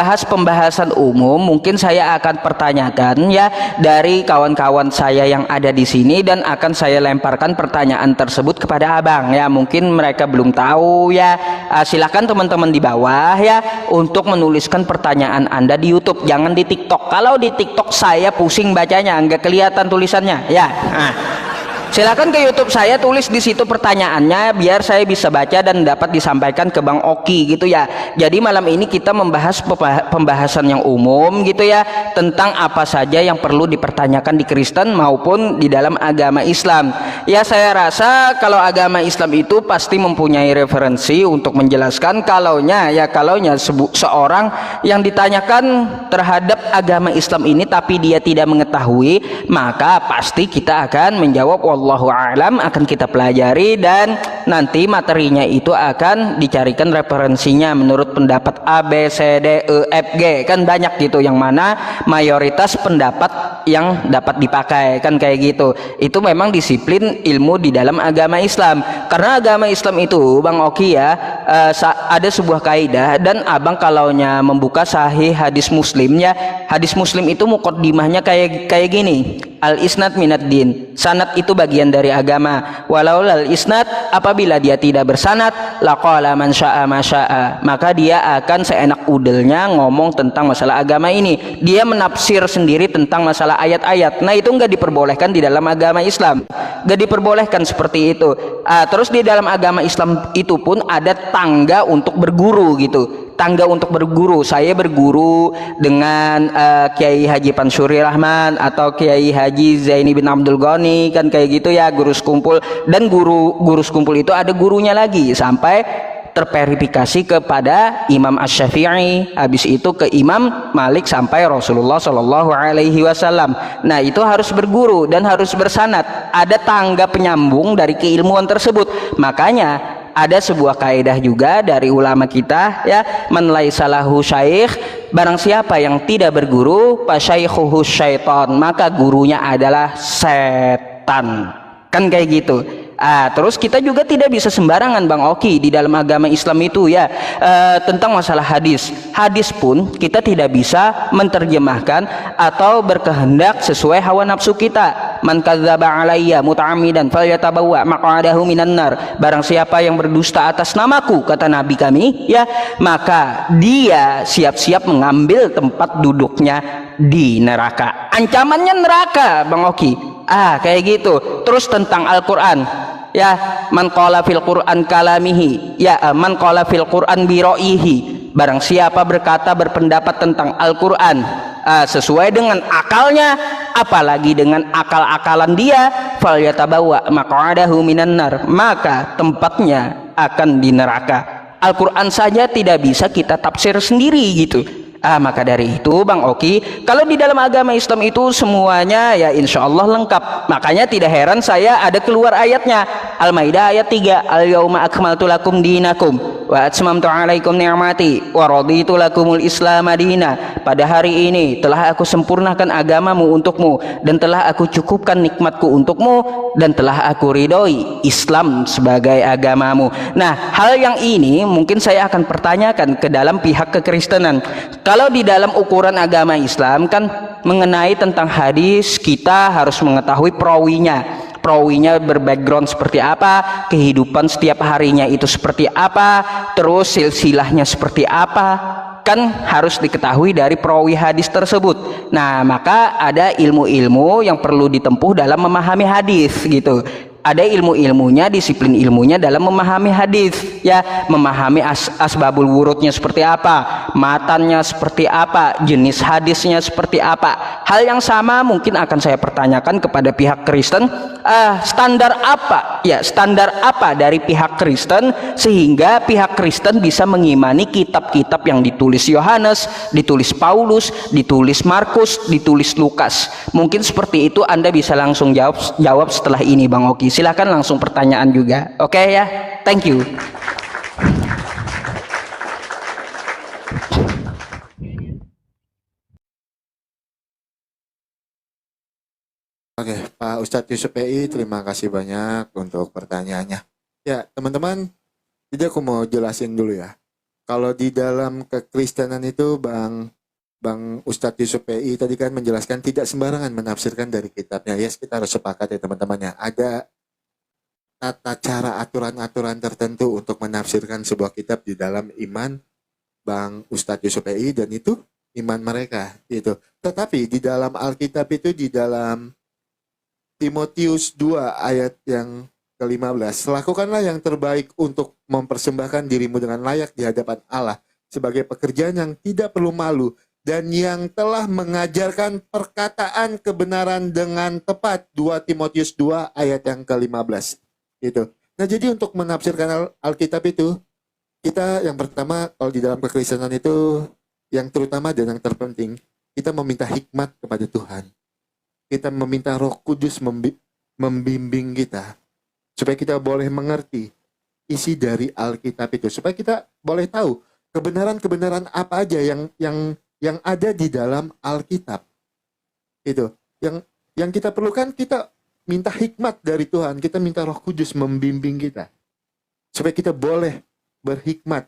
membahas pembahasan umum, mungkin saya akan pertanyakan ya dari kawan-kawan saya yang ada di sini, dan akan saya lemparkan pertanyaan tersebut kepada abang ya. Mungkin mereka belum tahu ya. Silakan teman-teman di bawah ya untuk menuliskan pertanyaan Anda di YouTube, jangan di TikTok. Kalau di TikTok saya pusing bacanya, nggak kelihatan tulisannya ya. Silakan ke YouTube saya, tulis di situ pertanyaannya biar saya bisa baca dan dapat disampaikan ke Bang Oki gitu ya. Jadi malam ini kita membahas pembahasan yang umum gitu ya, tentang apa saja yang perlu dipertanyakan di Kristen maupun di dalam agama Islam. Ya, saya rasa kalau agama Islam itu pasti mempunyai referensi untuk menjelaskan kalaunya seorang yang ditanyakan terhadap agama Islam ini tapi dia tidak mengetahui, maka pasti kita akan menjawab wallahu a'lam, akan kita pelajari dan nanti materinya itu akan dicarikan referensinya menurut pendapat A, B, C, D, E, F, G, kan banyak gitu, yang mana mayoritas pendapat yang dapat dipakai kan kayak gitu. Itu memang disiplin ilmu di dalam agama Islam, karena agama Islam itu Bang Oki ya, ada sebuah kaidah, dan abang kalaunya membuka sahih hadis Muslim ya, hadis Muslim itu muqaddimahnya kayak gini: al isnad minad din, sanad itu bagian dari agama. Walau lal isnad, apabila dia tidak bersanad, laqala man syaa ma syaa, maka dia akan seenak udelnya ngomong tentang masalah agama ini, dia menafsir sendiri tentang masalah ayat-ayat. Nah, itu nggak diperbolehkan di dalam agama Islam, nggak diperbolehkan seperti itu. Terus di dalam agama Islam itu pun ada tangga untuk berguru gitu, tangga untuk berguru. Saya berguru dengan Kiai Haji Pansuri Rahman atau Kiai Haji Zaini bin Abdul Ghani kan kayak gitu ya, guru sekumpul. Dan guru sekumpul itu ada gurunya lagi sampai terverifikasi kepada Imam Asy-Syafi'i, habis itu ke Imam Malik sampai Rasulullah Shallallahu Alaihi Wasallam. Nah, itu harus berguru dan harus bersanad, ada tangga penyambung dari keilmuan tersebut. Makanya ada sebuah kaidah juga dari ulama kita ya, man laisa lahu syaikh, barang siapa yang tidak berguru, fasyaikhuhu syaiton, maka gurunya adalah setan, kan kayak gitu. Terus kita juga tidak bisa sembarangan Bang Oki di dalam agama Islam itu ya, tentang masalah hadis pun kita tidak bisa menerjemahkan atau berkehendak sesuai hawa nafsu kita. Man kadzdzaba alayya muta'ammidan falyatabawwa maq'adahu minan nar, barang siapa yang berdusta atas namaku, kata Nabi kami ya, maka dia siap-siap mengambil tempat duduknya di neraka. Ancamannya neraka Bang Oki. Kayak gitu. Terus tentang Al-Quran ya, man qala fil Quran kalamihi ya, man qala fil Quran biro'ihi, barang siapa berkata berpendapat tentang Al-Quran sesuai dengan akalnya, apalagi dengan akal-akalan dia, falyatabawa maq'adahu minan nar, maka tempatnya akan di neraka. Al-Quran saja tidak bisa kita tafsir sendiri gitu. Maka dari itu Bang Oki, kalau di dalam agama Islam itu semuanya ya insya Allah lengkap. Makanya tidak heran saya ada keluar ayatnya, Al-Maidah ayat 3, al-yauma akmaltu lakum dinakum wa atmamtu alaikum ni'mati wa raditu lakumul islam madina, pada hari ini telah aku sempurnakan agamamu untukmu dan telah aku cukupkan nikmatku untukmu dan telah aku ridhoi Islam sebagai agamamu. Nah, hal yang ini mungkin saya akan pertanyakan ke dalam pihak kekristenan. Kalau di dalam ukuran agama Islam kan mengenai tentang hadis, kita harus mengetahui perawinya berbackground seperti apa, kehidupan setiap harinya itu seperti apa, terus silsilahnya seperti apa, kan harus diketahui dari perawi hadis tersebut. Nah, maka ada ilmu-ilmu yang perlu ditempuh dalam memahami hadis gitu. Ada ilmu-ilmunya, disiplin ilmunya dalam memahami hadis ya, memahami asbabul wurudnya seperti apa, matannya seperti apa, jenis hadisnya seperti apa. Hal yang sama mungkin akan saya pertanyakan kepada pihak Kristen, standar apa dari pihak Kristen sehingga pihak Kristen bisa mengimani kitab-kitab yang ditulis Yohanes, ditulis Paulus, ditulis Markus, ditulis Lukas. Mungkin seperti itu, Anda bisa langsung jawab setelah ini Bang Oki. Silakan langsung pertanyaan juga. Oke ya, thank you. Oke, Pak Ustadz Yusuf PI, terima kasih banyak untuk pertanyaannya. Ya, teman-teman, jadi aku mau jelasin dulu ya. Kalau di dalam kekristenan itu Bang Ustadz Yusuf PI tadi kan menjelaskan tidak sembarangan menafsirkan dari kitabnya. Yes, kita harus sepakat ya teman-temannya. Ada tata cara aturan-aturan tertentu untuk menafsirkan sebuah kitab di dalam iman Bang Ustadz Yusuf PI, dan itu iman mereka gitu. Tetapi di dalam Alkitab itu, di dalam Timotius 2 ayat yang ke-15, lakukanlah yang terbaik untuk mempersembahkan dirimu dengan layak di hadapan Allah sebagai pekerjaan yang tidak perlu malu dan yang telah mengajarkan perkataan kebenaran dengan tepat. 2 Timotius 2 ayat yang ke-15 gitu. Nah, jadi untuk menafsirkan Alkitab itu, kita yang pertama kalau di dalam kekristenan itu yang terutama dan yang terpenting, kita meminta hikmat kepada Tuhan. Kita meminta Roh Kudus membimbing kita supaya kita boleh mengerti isi dari Alkitab itu, supaya kita boleh tahu kebenaran-kebenaran apa aja yang ada di dalam Alkitab. Itu. Yang kita perlukan, kita minta hikmat dari Tuhan, kita minta Roh Kudus membimbing kita supaya kita boleh berhikmat,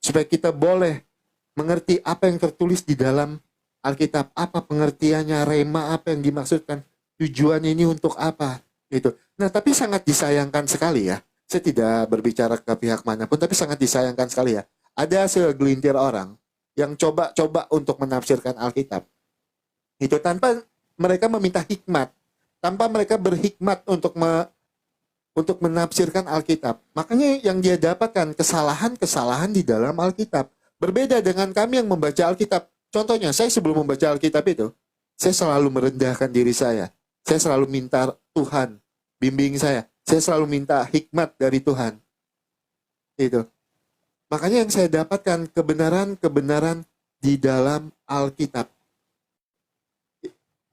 supaya kita boleh mengerti apa yang tertulis di dalam Alkitab, apa pengertiannya, rema apa yang dimaksudkan, tujuan ini untuk apa, gitu. Nah, tapi sangat disayangkan sekali ya, saya tidak berbicara ke pihak manapun, tapi sangat disayangkan sekali ya, ada segelintir orang yang coba-coba untuk menafsirkan Alkitab, itu tanpa mereka meminta hikmat, tanpa mereka berhikmat untuk menafsirkan Alkitab. Makanya yang dia dapatkan kesalahan-kesalahan di dalam Alkitab. Berbeda dengan kami yang membaca Alkitab. Contohnya, saya sebelum membaca Alkitab itu, saya selalu merendahkan diri saya. Saya selalu minta Tuhan bimbing saya. Saya selalu minta hikmat dari Tuhan. Itu. Makanya yang saya dapatkan kebenaran-kebenaran di dalam Alkitab.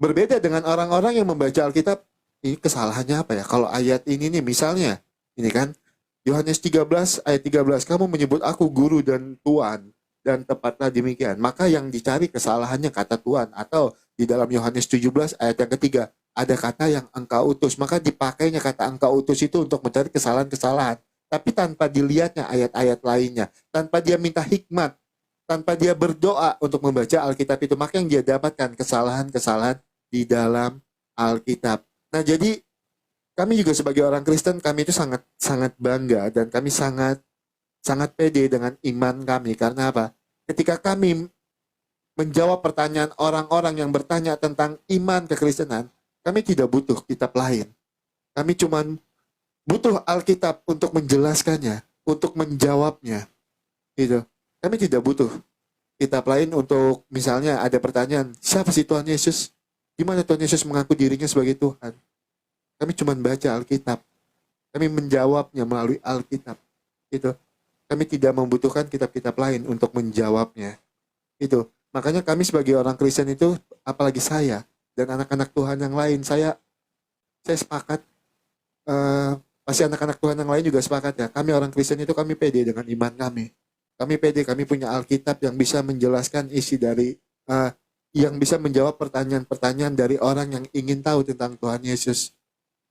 Berbeda dengan orang-orang yang membaca Alkitab, ini kesalahannya apa ya? Kalau ayat ini nih misalnya, ini kan Yohanes 13 ayat 13, kamu menyebut aku guru dan tuan, dan tepatlah demikian. Maka yang dicari kesalahannya kata Tuhan. Atau di dalam Yohanes 17 ayat yang ketiga, ada kata yang engkau utus. Maka dipakainya kata engkau utus itu untuk mencari kesalahan-kesalahan. Tapi tanpa dilihatnya ayat-ayat lainnya. Tanpa dia minta hikmat. Tanpa dia berdoa untuk membaca Alkitab itu. Maka yang dia dapatkan kesalahan-kesalahan di dalam Alkitab. Nah, jadi kami juga sebagai orang Kristen, kami itu sangat bangga dan kami sangat pede dengan iman kami. Karena apa? Ketika kami menjawab pertanyaan orang-orang yang bertanya tentang iman kekristenan, kami tidak butuh kitab lain. Kami cuma butuh Alkitab untuk menjelaskannya, untuk menjawabnya. Gitu. Kami tidak butuh kitab lain untuk, misalnya ada pertanyaan, siapa sih Tuhan Yesus? Gimana Tuhan Yesus mengaku dirinya sebagai Tuhan? Kami cuma baca Alkitab. Kami menjawabnya melalui Alkitab. Gitu. Kami tidak membutuhkan kitab-kitab lain untuk menjawabnya. Itu. Makanya kami sebagai orang Kristen itu, apalagi saya dan anak-anak Tuhan yang lain, saya sepakat, pasti anak-anak Tuhan yang lain juga sepakat ya. Kami orang Kristen itu kami pede dengan iman kami. Kami pede, kami punya Alkitab yang bisa menjelaskan isi dari, yang bisa menjawab pertanyaan-pertanyaan dari orang yang ingin tahu tentang Tuhan Yesus,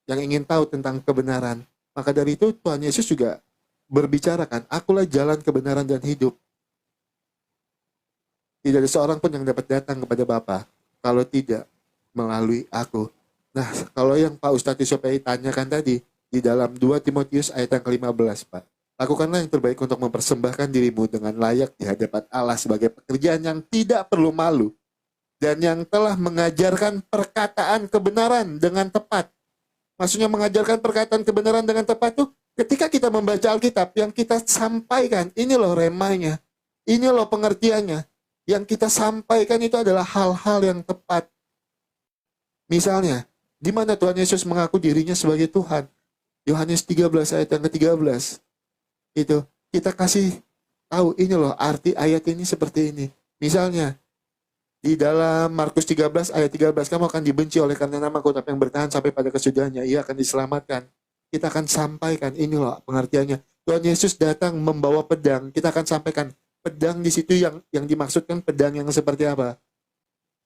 yang ingin tahu tentang kebenaran. Maka dari itu Tuhan Yesus juga berbicarakan, akulah jalan kebenaran dan hidup. Tidak ada seorang pun yang dapat datang kepada Bapa kalau tidak melalui aku. Nah, kalau yang Pak Ustadz Yusopai tanyakan tadi, di dalam 2 Timotius ayat yang ke-15, Pak. Lakukanlah yang terbaik untuk mempersembahkan dirimu dengan layak di hadapan Allah sebagai pekerjaan yang tidak perlu malu dan yang telah mengajarkan perkataan kebenaran dengan tepat. Maksudnya mengajarkan perkataan kebenaran dengan tepat tuh ketika kita membaca Alkitab, yang kita sampaikan, ini loh remanya, ini loh pengertiannya. Yang kita sampaikan itu adalah hal-hal yang tepat. Misalnya, di mana Tuhan Yesus mengaku dirinya sebagai Tuhan? Yohanes 13 ayat yang ke-13. Itu kita kasih tahu, ini loh arti ayat ini seperti ini. Misalnya, di dalam Markus 13 ayat 13, kamu akan dibenci oleh karena namaku, tapi yang bertahan sampai pada kesudahannya, ia akan diselamatkan. Kita akan sampaikan, ini loh pengertiannya. Tuhan Yesus datang membawa pedang, kita akan sampaikan pedang di situ yang dimaksudkan pedang yang seperti apa.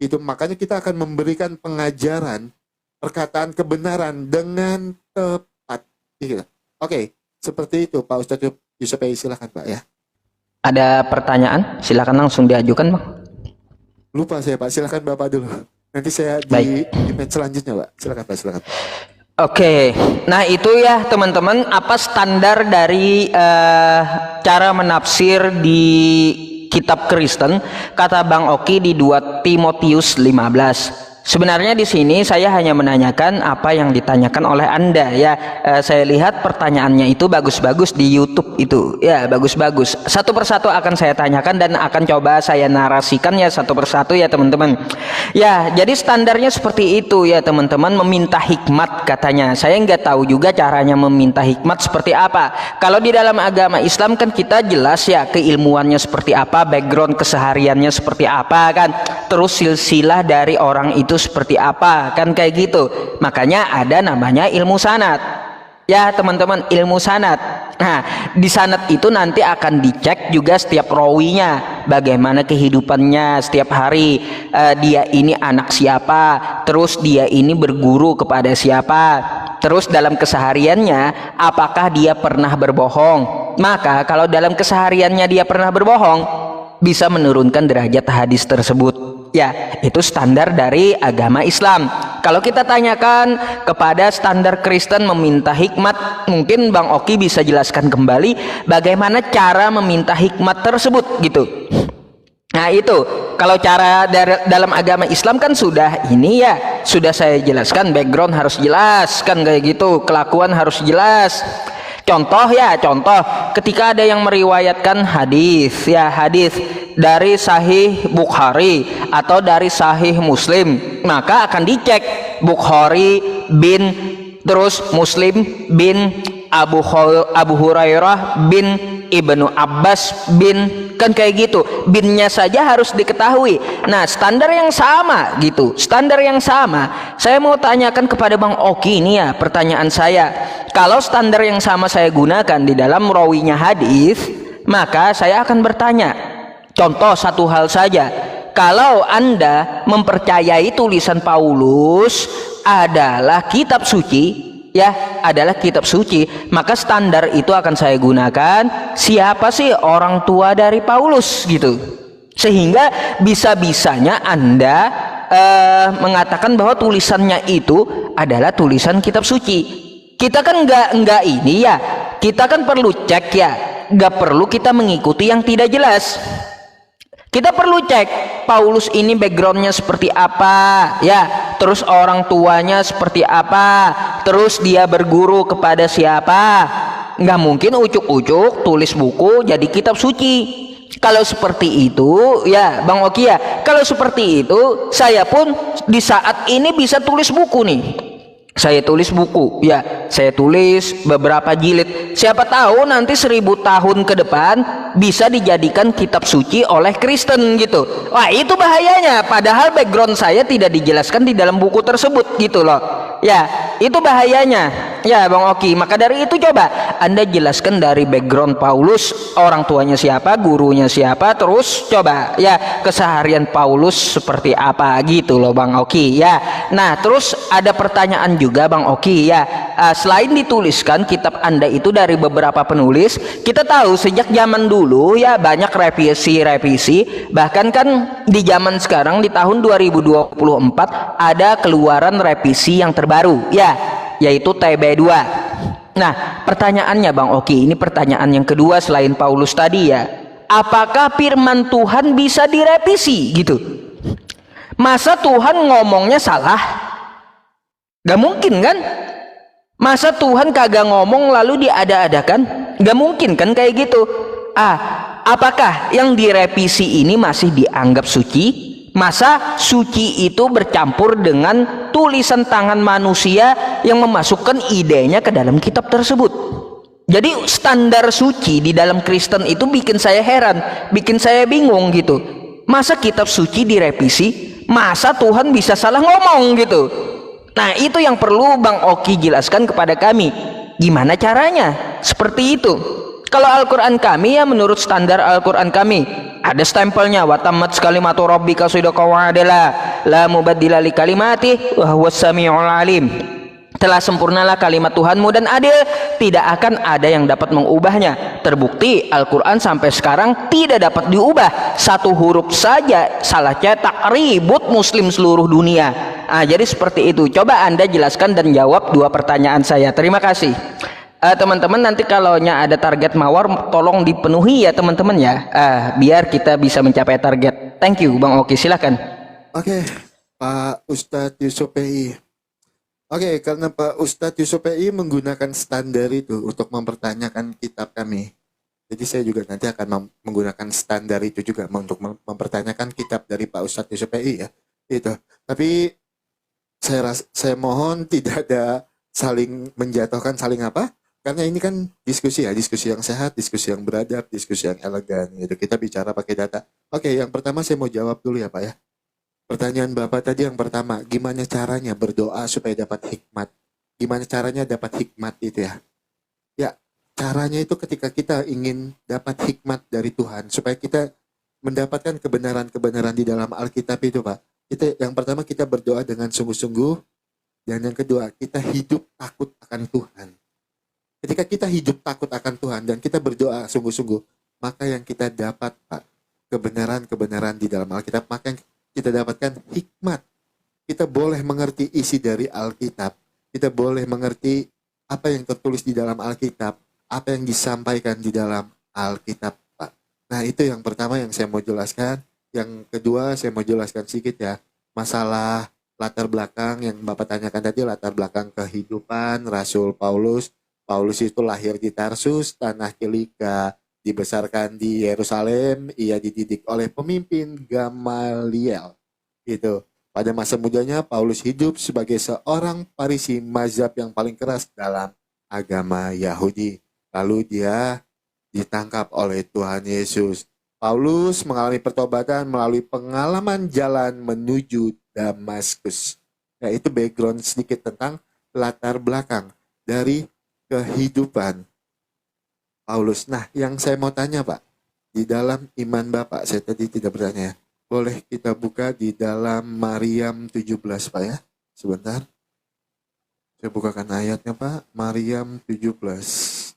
Itu makanya kita akan memberikan pengajaran, perkataan kebenaran dengan tepat. Gitu. Oke, seperti itu Pak Ustadz Yusopai, silakan Pak ya. Ada pertanyaan? Silakan langsung diajukan, Bang. Lupa saya Pak, silakan Bapak dulu. Nanti saya Baik. di match selanjutnya Pak. Silakan Pak, silakan. Oke, nah itu ya teman-teman, apa standar dari cara menafsir di kitab Kristen, kata Bang Oki di 2 Timotius 15. Sebenarnya di sini saya hanya menanyakan apa yang ditanyakan oleh Anda ya. Saya lihat pertanyaannya itu bagus-bagus di YouTube itu. Ya, bagus-bagus. Satu persatu akan saya tanyakan dan akan coba saya narasikan ya satu persatu ya teman-teman. Ya, jadi standarnya seperti itu ya teman-teman, meminta hikmat katanya. Saya nggak tahu juga caranya meminta hikmat seperti apa. Kalau di dalam agama Islam kan kita jelas ya keilmuannya seperti apa, background kesehariannya seperti apa kan. Terus silsilah dari orang itu seperti apa kan, kayak gitu. Makanya ada namanya ilmu sanad ya teman-teman, ilmu sanad. Nah, di sanad itu nanti akan dicek juga setiap rawinya, bagaimana kehidupannya setiap hari, dia ini anak siapa, terus dia ini berguru kepada siapa, terus dalam kesehariannya apakah dia pernah berbohong. Maka kalau dalam kesehariannya dia pernah berbohong, bisa menurunkan derajat hadis tersebut. Ya, itu standar dari agama Islam. Kalau kita tanyakan kepada standar Kristen meminta hikmat, mungkin Bang Oki bisa jelaskan kembali bagaimana cara meminta hikmat tersebut gitu. Nah itu, kalau cara dalam agama Islam kan sudah ini ya, sudah saya jelaskan, background harus jelas kan kayak gitu, kelakuan harus jelas. Contoh ya, contoh ketika ada yang meriwayatkan hadis ya, hadis dari Sahih Bukhari atau dari Sahih Muslim, maka akan dicek Bukhari bin terus Muslim bin Abu Hurairah bin Ibnu Abbas bin, kan kayak gitu, binnya saja harus diketahui. Nah, standar yang sama gitu, standar yang sama. Saya mau tanyakan kepada Bang Oki ini ya, pertanyaan saya, kalau standar yang sama saya gunakan di dalam rawinya hadis, maka saya akan bertanya, contoh satu hal saja, kalau Anda mempercayai tulisan Paulus adalah kitab suci ya, adalah kitab suci, maka standar itu akan saya gunakan siapa sih orang tua dari Paulus gitu, sehingga bisa-bisanya Anda mengatakan bahwa tulisannya itu adalah tulisan kitab suci. Kita kan nggak ini ya, kita kan perlu cek ya, nggak perlu kita mengikuti yang tidak jelas. Kita perlu cek Paulus ini backgroundnya seperti apa ya, terus orang tuanya seperti apa, terus dia berguru kepada siapa. Nggak mungkin ucuk-ucuk tulis buku jadi kitab suci. Kalau seperti itu ya Bang Oki ya, kalau seperti itu saya pun di saat ini bisa tulis buku nih. Saya tulis buku ya, saya tulis beberapa jilid, siapa tahu nanti 1000 tahun ke depan bisa dijadikan kitab suci oleh Kristen gitu. Wah, itu bahayanya, padahal background saya tidak dijelaskan di dalam buku tersebut gitu loh ya, itu bahayanya ya Bang Oki. Maka dari itu coba Anda jelaskan dari background Paulus, orang tuanya siapa, gurunya siapa, terus coba ya keseharian Paulus seperti apa gitu loh Bang Oki ya. Nah, terus ada pertanyaan juga Bang Oki ya, selain dituliskan kitab Anda itu dari beberapa penulis, kita tahu sejak zaman dulu ya banyak revisi, bahkan kan di zaman sekarang di tahun 2024 ada keluaran revisi yang terbaru ya, yaitu TB2. Nah, pertanyaannya Bang Oki, ini pertanyaan yang kedua selain Paulus tadi ya, apakah firman Tuhan bisa direvisi gitu? Masa Tuhan ngomongnya salah? Gak mungkin kan? Masa Tuhan kagak ngomong lalu diada-adakan? Gak mungkin kan kayak gitu. Apakah yang direvisi ini masih dianggap suci? Masa suci itu bercampur dengan tulisan tangan manusia yang memasukkan idenya ke dalam kitab tersebut? Jadi standar suci di dalam Kristen itu bikin saya heran, bikin saya bingung gitu. Masa kitab suci direvisi? Masa Tuhan bisa salah ngomong gitu? Nah, itu yang perlu Bang Oki jelaskan kepada kami. Gimana caranya? Seperti itu. Kalau Al-Quran kami ya menurut standar Al-Quran kami ada stempelnya, wa tammat kalimatu rabbika sidqan wa adla la mubaddila li kalimatihi wa huwas samiul alim. Telah sempurnalah kalimat Tuhanmu dan adil, tidak akan ada yang dapat mengubahnya. terbukti Al-Quran sampai sekarang tidak dapat diubah. Satu huruf saja salah cetak ribut muslim seluruh dunia. Jadi seperti itu. Coba Anda jelaskan dan jawab dua pertanyaan saya. Terima kasih. Teman-teman, nanti kalau ada target mawar tolong dipenuhi ya teman-teman ya, biar kita bisa mencapai target. Thank you Bang Oki, silakan. Oke, Pak Ustadz Yusuf PI. Oke, karena Pak Ustadz Yusuf PI menggunakan standar itu untuk mempertanyakan kitab kami, jadi saya juga nanti akan menggunakan standar itu juga untuk mempertanyakan kitab dari Pak Ustadz Yusuf PI ya. Itu. Tapi saya mohon tidak ada saling menjatuhkan, saling apa? Karena ini kan diskusi ya, diskusi yang sehat, diskusi yang beradab, diskusi yang elegan gitu. Kita bicara pakai data. Oke, yang pertama saya mau jawab dulu ya Pak ya. Pertanyaan Bapak tadi yang pertama, gimana caranya berdoa supaya dapat hikmat? Gimana caranya dapat hikmat itu ya? Ya, caranya itu ketika kita ingin dapat hikmat dari Tuhan, supaya kita mendapatkan kebenaran-kebenaran di dalam Alkitab itu Pak. Yang pertama kita berdoa dengan sungguh-sungguh, dan yang kedua kita hidup takut akan Tuhan. Ketika kita hidup takut akan Tuhan dan kita berdoa sungguh-sungguh, maka yang kita dapat Pak, kebenaran-kebenaran di dalam Alkitab, maka yang kita dapatkan hikmat. Kita boleh mengerti isi dari Alkitab. Kita boleh mengerti apa yang tertulis di dalam Alkitab, apa yang disampaikan di dalam Alkitab Pak. Nah itu yang pertama yang saya mau jelaskan. Yang kedua saya mau jelaskan sedikit ya, masalah latar belakang yang Bapak tanyakan tadi, latar belakang kehidupan Rasul Paulus. Paulus itu lahir di Tarsus, tanah Kilika, dibesarkan di Yerusalem, ia dididik oleh pemimpin Gamaliel. Itu. Pada masa mudanya Paulus hidup sebagai seorang Farisi mazhab yang paling keras dalam agama Yahudi. Lalu dia ditangkap oleh Tuhan Yesus. Paulus mengalami pertobatan melalui pengalaman jalan menuju Damaskus. Nah, itu background sedikit tentang latar belakang dari kehidupan Paulus. Nah, yang saya mau tanya Pak, di dalam iman Bapak, saya tadi tidak bertanya, boleh kita buka di dalam Maryam 17 Pak ya, sebentar. Saya bukakan ayatnya Pak, Maryam 17.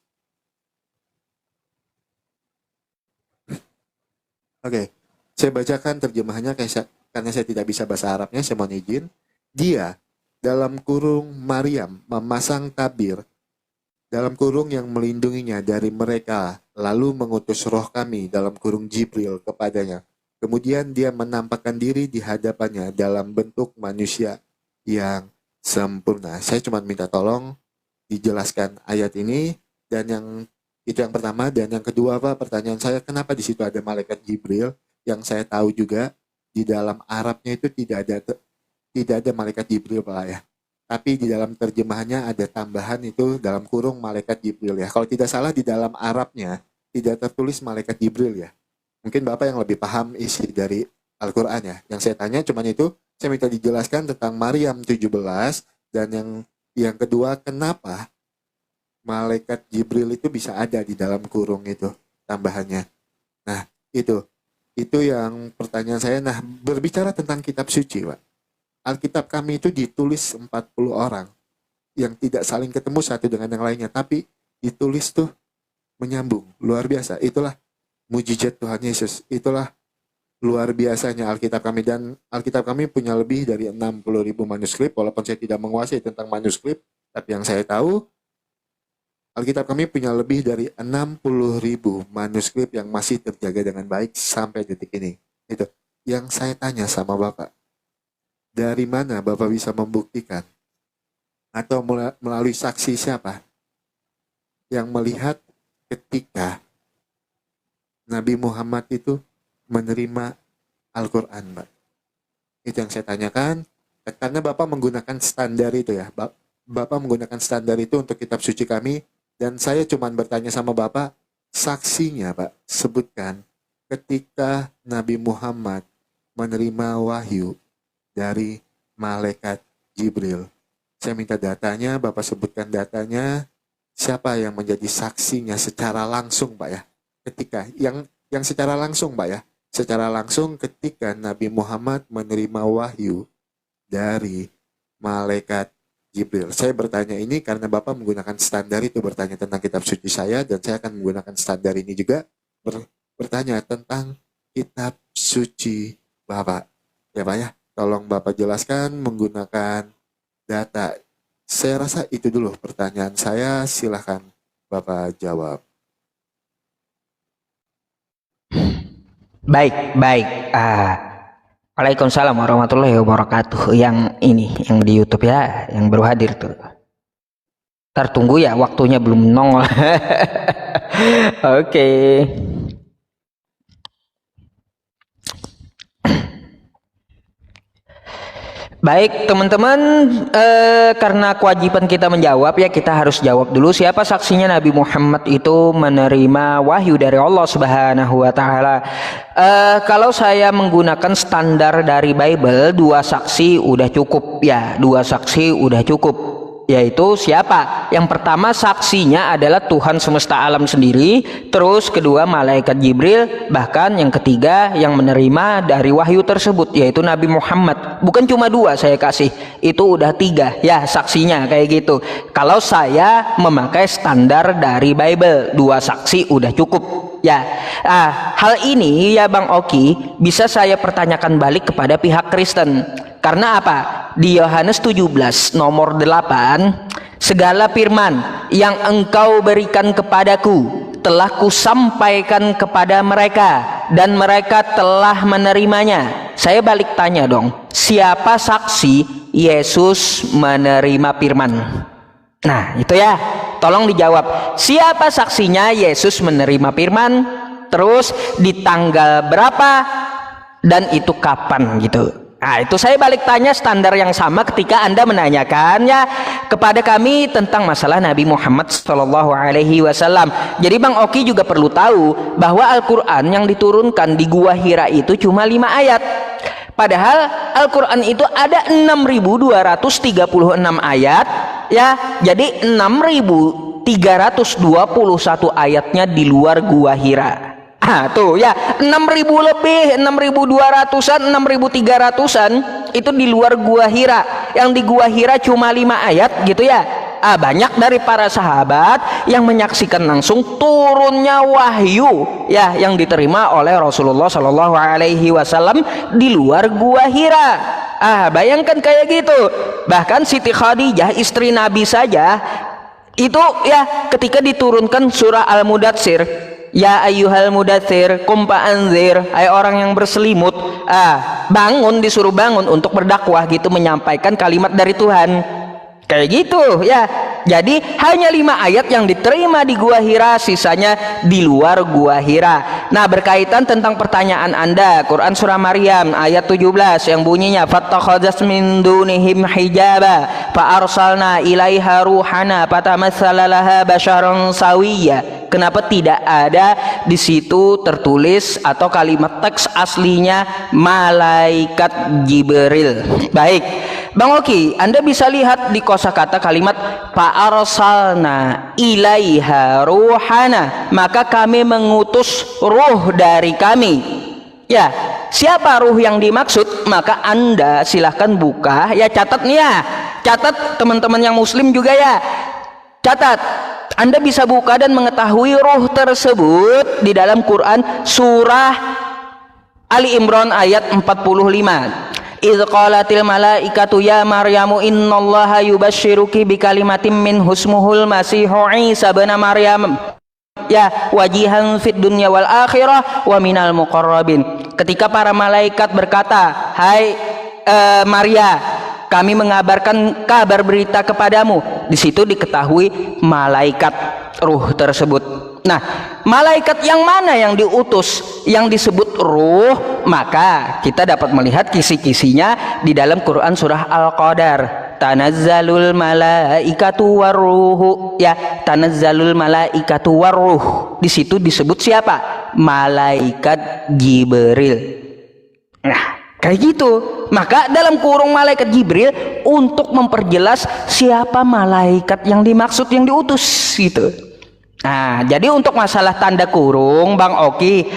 Oke, saya bacakan terjemahannya karena saya tidak bisa bahasa Arabnya, saya mohon izin. Dia, dalam kurung Maryam, memasang tabir dalam kurung yang melindunginya dari mereka, lalu mengutus roh kami dalam kurung Jibril kepadanya. Kemudian dia menampakkan diri di hadapannya dalam bentuk manusia yang sempurna. Saya cuma minta tolong dijelaskan ayat ini, dan itu yang pertama. Dan yang kedua Pak, pertanyaan saya, kenapa di situ ada malaikat Jibril? Yang saya tahu juga di dalam Arabnya itu tidak ada malaikat Jibril Pak ya. Tapi di dalam terjemahannya ada tambahan itu dalam kurung malaikat Jibril ya. Kalau tidak salah di dalam Arabnya tidak tertulis malaikat Jibril ya. Mungkin Bapak yang lebih paham isi dari Al-Quran ya. Yang saya tanya cuma itu, saya minta dijelaskan tentang Maryam 17. Dan yang kedua, kenapa malaikat Jibril itu bisa ada di dalam kurung itu tambahannya. Nah itu yang pertanyaan saya. Nah, berbicara tentang kitab suci Pak, Alkitab kami itu ditulis 40 orang yang tidak saling ketemu satu dengan yang lainnya, tapi ditulis tuh menyambung, luar biasa. Itulah mujizat Tuhan Yesus, itulah luar biasanya Alkitab kami. Dan Alkitab kami punya lebih dari 60.000 manuskrip, walaupun saya tidak menguasai tentang manuskrip, tapi yang saya tahu Alkitab kami punya lebih dari 60.000 manuskrip yang masih terjaga dengan baik sampai detik ini. Itu yang saya tanya sama Bapak. Dari mana Bapak bisa membuktikan? Atau melalui saksi siapa yang melihat ketika Nabi Muhammad itu menerima Al-Quran, Pak? Itu yang saya tanyakan. Karena Bapak menggunakan standar itu ya. Bapak menggunakan standar itu untuk kitab suci kami. Dan saya cuma bertanya sama Bapak, saksinya Pak, sebutkan ketika Nabi Muhammad menerima wahyu dari malaikat Jibril. Saya minta datanya, Bapak sebutkan datanya, siapa yang menjadi saksinya secara langsung Pak ya. Ketika yang secara langsung Pak ya, secara langsung ketika Nabi Muhammad menerima wahyu dari malaikat Jibril. Saya bertanya ini karena Bapak menggunakan standar itu bertanya tentang kitab suci saya, dan saya akan menggunakan standar ini juga bertanya tentang kitab suci Bapak. Ya Pak ya, tolong Bapak jelaskan menggunakan data. Saya rasa itu dulu pertanyaan saya, silahkan Bapak jawab. Baik, baik. Waalaikumsalam warahmatullahi wabarakatuh. Yang ini, yang di YouTube ya, yang baru hadir tuh. Ntar tunggu ya, waktunya belum nongol. Oke. Baik teman-teman, karena kewajiban kita menjawab ya, kita harus jawab dulu siapa saksinya Nabi Muhammad itu menerima wahyu dari Allah Subhanahu wa taala. Kalau saya menggunakan standar dari Bible, 2 saksi udah cukup ya, 2 saksi udah cukup. Yaitu siapa? Yang pertama saksinya adalah Tuhan semesta alam sendiri, terus kedua malaikat Jibril, bahkan yang ketiga yang menerima dari wahyu tersebut yaitu Nabi Muhammad. Bukan cuma 2 saya kasih, itu udah 3 ya saksinya kayak gitu. Kalau saya memakai standar dari Bible, 2 saksi udah cukup ya. Hal ini ya Bang Oki bisa saya pertanyakan balik kepada pihak Kristen. Karena apa? Di Yohanes 17 nomor 8, segala firman yang engkau berikan kepadaku telah kusampaikan kepada mereka dan mereka telah menerimanya. Saya balik tanya dong, siapa saksi Yesus menerima firman? Nah itu ya, tolong dijawab. Siapa saksinya Yesus menerima firman? Terus di tanggal berapa? Dan itu kapan gitu. Nah itu saya balik tanya standar yang sama ketika Anda menanyakannya kepada kami tentang masalah Nabi Muhammad SAW. Jadi Bang Oki juga perlu tahu bahwa Al-Quran yang diturunkan di Gua Hira itu cuma 5 ayat. Padahal Al-Quran itu ada 6.236 ayat ya. Jadi 6.321 ayatnya di luar Gua Hira. Tuh ya, 6.000 lebih, 6.200-an, 6.300-an itu di luar Gua Hira. Yang di Gua Hira cuma 5 ayat gitu ya. Banyak dari para sahabat yang menyaksikan langsung turunnya wahyu ya yang diterima oleh Rasulullah Shallallahu Alaihi Wasallam di luar Gua Hira. Bayangkan kayak gitu. Bahkan Siti Khadijah istri Nabi saja itu ya ketika diturunkan surah Al-Mudatsir, ya ayyuhal mudatsir qum fa'anzir, hai orang yang berselimut, bangun, disuruh bangun untuk berdakwah gitu, menyampaikan kalimat dari Tuhan kayak gitu ya. Jadi hanya 5 ayat yang diterima di Gua Hira, sisanya di luar Gua Hira. Nah berkaitan tentang pertanyaan Anda, Quran surah Maryam ayat 17 yang bunyinya fattakhadzas min dunihim hijaba fa arsalna ilaiha ruhana fatamassala laha basyaran sawiyya. Kenapa tidak ada di situ tertulis atau kalimat teks aslinya malaikat Jibril? Baik, Bang Oki, Anda bisa lihat di kosakata kalimat fa'arsalna ilaiha ruhana, maka kami mengutus ruh dari kami. Ya, siapa ruh yang dimaksud? Maka Anda silahkan buka ya, catat nih ya, catat teman-teman yang muslim juga ya, catat. Anda bisa buka dan mengetahui ruh tersebut di dalam Quran surah Ali Imran ayat 45. Idz qalatil malaikatu ya Maryamu innallaha yubashshiruki bikalimatin min husmuhul masihu Isa bin Maryam ya wajihan fid dunya wal akhirah wa minal muqarrabin. Ketika para malaikat berkata, hai Maria, kami mengabarkan kabar berita kepadamu. Di situ diketahui malaikat ruh tersebut. Nah, malaikat yang mana yang diutus yang disebut ruh? Maka kita dapat melihat kisi-kisinya di dalam Quran surah Al-Qadar. Tanazzalul malaikatu waruhu ya, tanazzalul malaikatu waruh. Di situ disebut siapa? Malaikat Jibril. Nah, kayak gitu. Maka dalam kurung malaikat Jibril untuk memperjelas siapa malaikat yang dimaksud yang diutus gitu. Nah, jadi untuk masalah tanda kurung Bang Oki,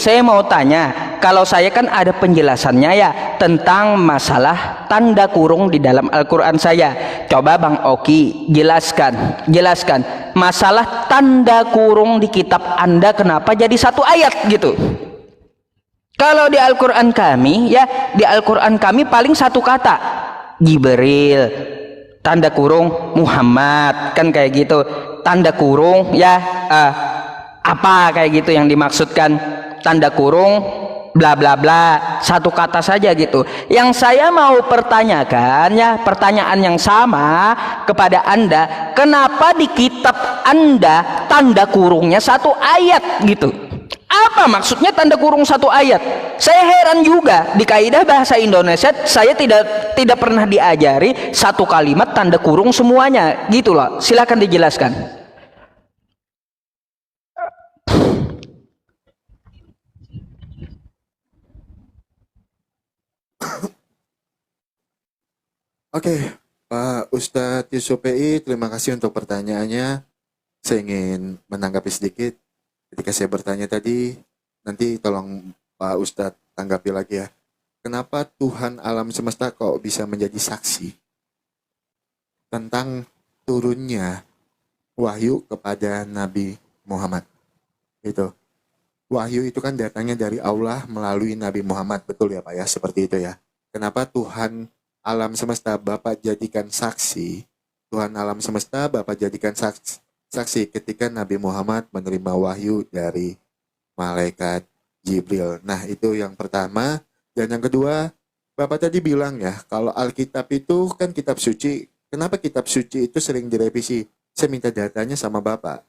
saya mau tanya, kalau saya kan ada penjelasannya ya tentang masalah tanda kurung di dalam Al-Quran saya. Coba Bang Oki jelaskan masalah tanda kurung di kitab Anda kenapa jadi satu ayat gitu. Kalau di Al-Quran kami ya, di Al-Quran kami paling satu kata, Jibril, tanda kurung Muhammad, kan kayak gitu. Tanda kurung ya apa kayak gitu yang dimaksudkan, tanda kurung bla bla bla, satu kata saja gitu. Yang saya mau pertanyakan ya, pertanyaan yang sama kepada Anda, kenapa di kitab Anda tanda kurungnya satu ayat gitu? Apa maksudnya tanda kurung satu ayat? Saya heran juga, di kaidah bahasa Indonesia saya tidak pernah diajari satu kalimat tanda kurung semuanya gitu loh. Silakan dijelaskan. Oke, Pak Ustadz Yusuf PI, terima kasih untuk pertanyaannya. Saya ingin menanggapi sedikit. Ketika saya bertanya tadi, nanti tolong Pak Ustadz tanggapi lagi ya. Kenapa Tuhan alam semesta kok bisa menjadi saksi tentang turunnya wahyu kepada Nabi Muhammad? Itu. Wahyu itu kan datangnya dari Allah melalui Nabi Muhammad, betul ya Pak ya? Seperti itu ya. Kenapa Tuhan alam semesta Bapak jadikan saksi, Tuhan alam semesta Bapak jadikan saksi ketika Nabi Muhammad menerima wahyu dari malaikat Jibril. Nah, itu yang pertama. Dan yang kedua, Bapak tadi bilang ya, kalau Alkitab itu kan kitab suci. Kenapa kitab suci itu sering direvisi? Saya minta datanya sama Bapak.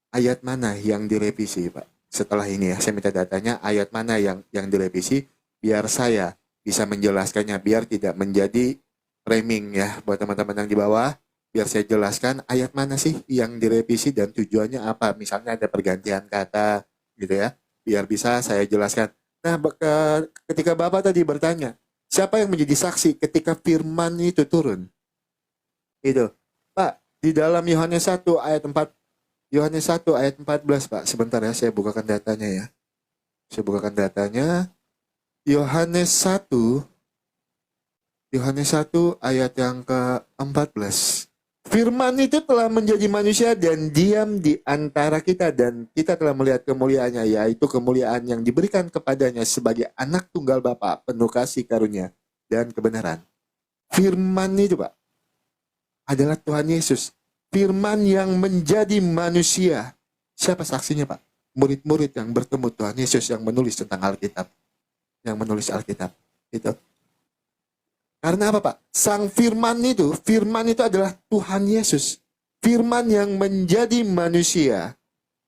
Ayat mana yang direvisi, Pak? Setelah ini ya, saya minta datanya ayat mana yang direvisi, biar saya bisa menjelaskannya, biar tidak menjadi framing ya buat teman-teman yang di bawah. Biar saya jelaskan ayat mana sih yang direvisi dan tujuannya apa. Misalnya ada pergantian kata gitu ya, biar bisa saya jelaskan. Nah, ketika Bapak tadi bertanya, siapa yang menjadi saksi ketika firman itu turun? Itu, Pak, di dalam Yohanes 1 ayat 14, Pak. Sebentar ya, saya bukakan datanya ya. Saya bukakan datanya. Yohanes 1 ayat yang ke-14. Firman itu telah menjadi manusia dan diam di antara kita, dan kita telah melihat kemuliaannya, yaitu kemuliaan yang diberikan kepadanya sebagai anak tunggal Bapa, penuh kasih karunia dan kebenaran. Firman itu, Pak, adalah Tuhan Yesus. Firman yang menjadi manusia. Siapa saksinya, Pak? Murid-murid yang bertemu Tuhan Yesus yang menulis tentang Alkitab. Yang menulis Alkitab. Itu. Karena apa, Pak? Sang firman itu adalah Tuhan Yesus. Firman yang menjadi manusia.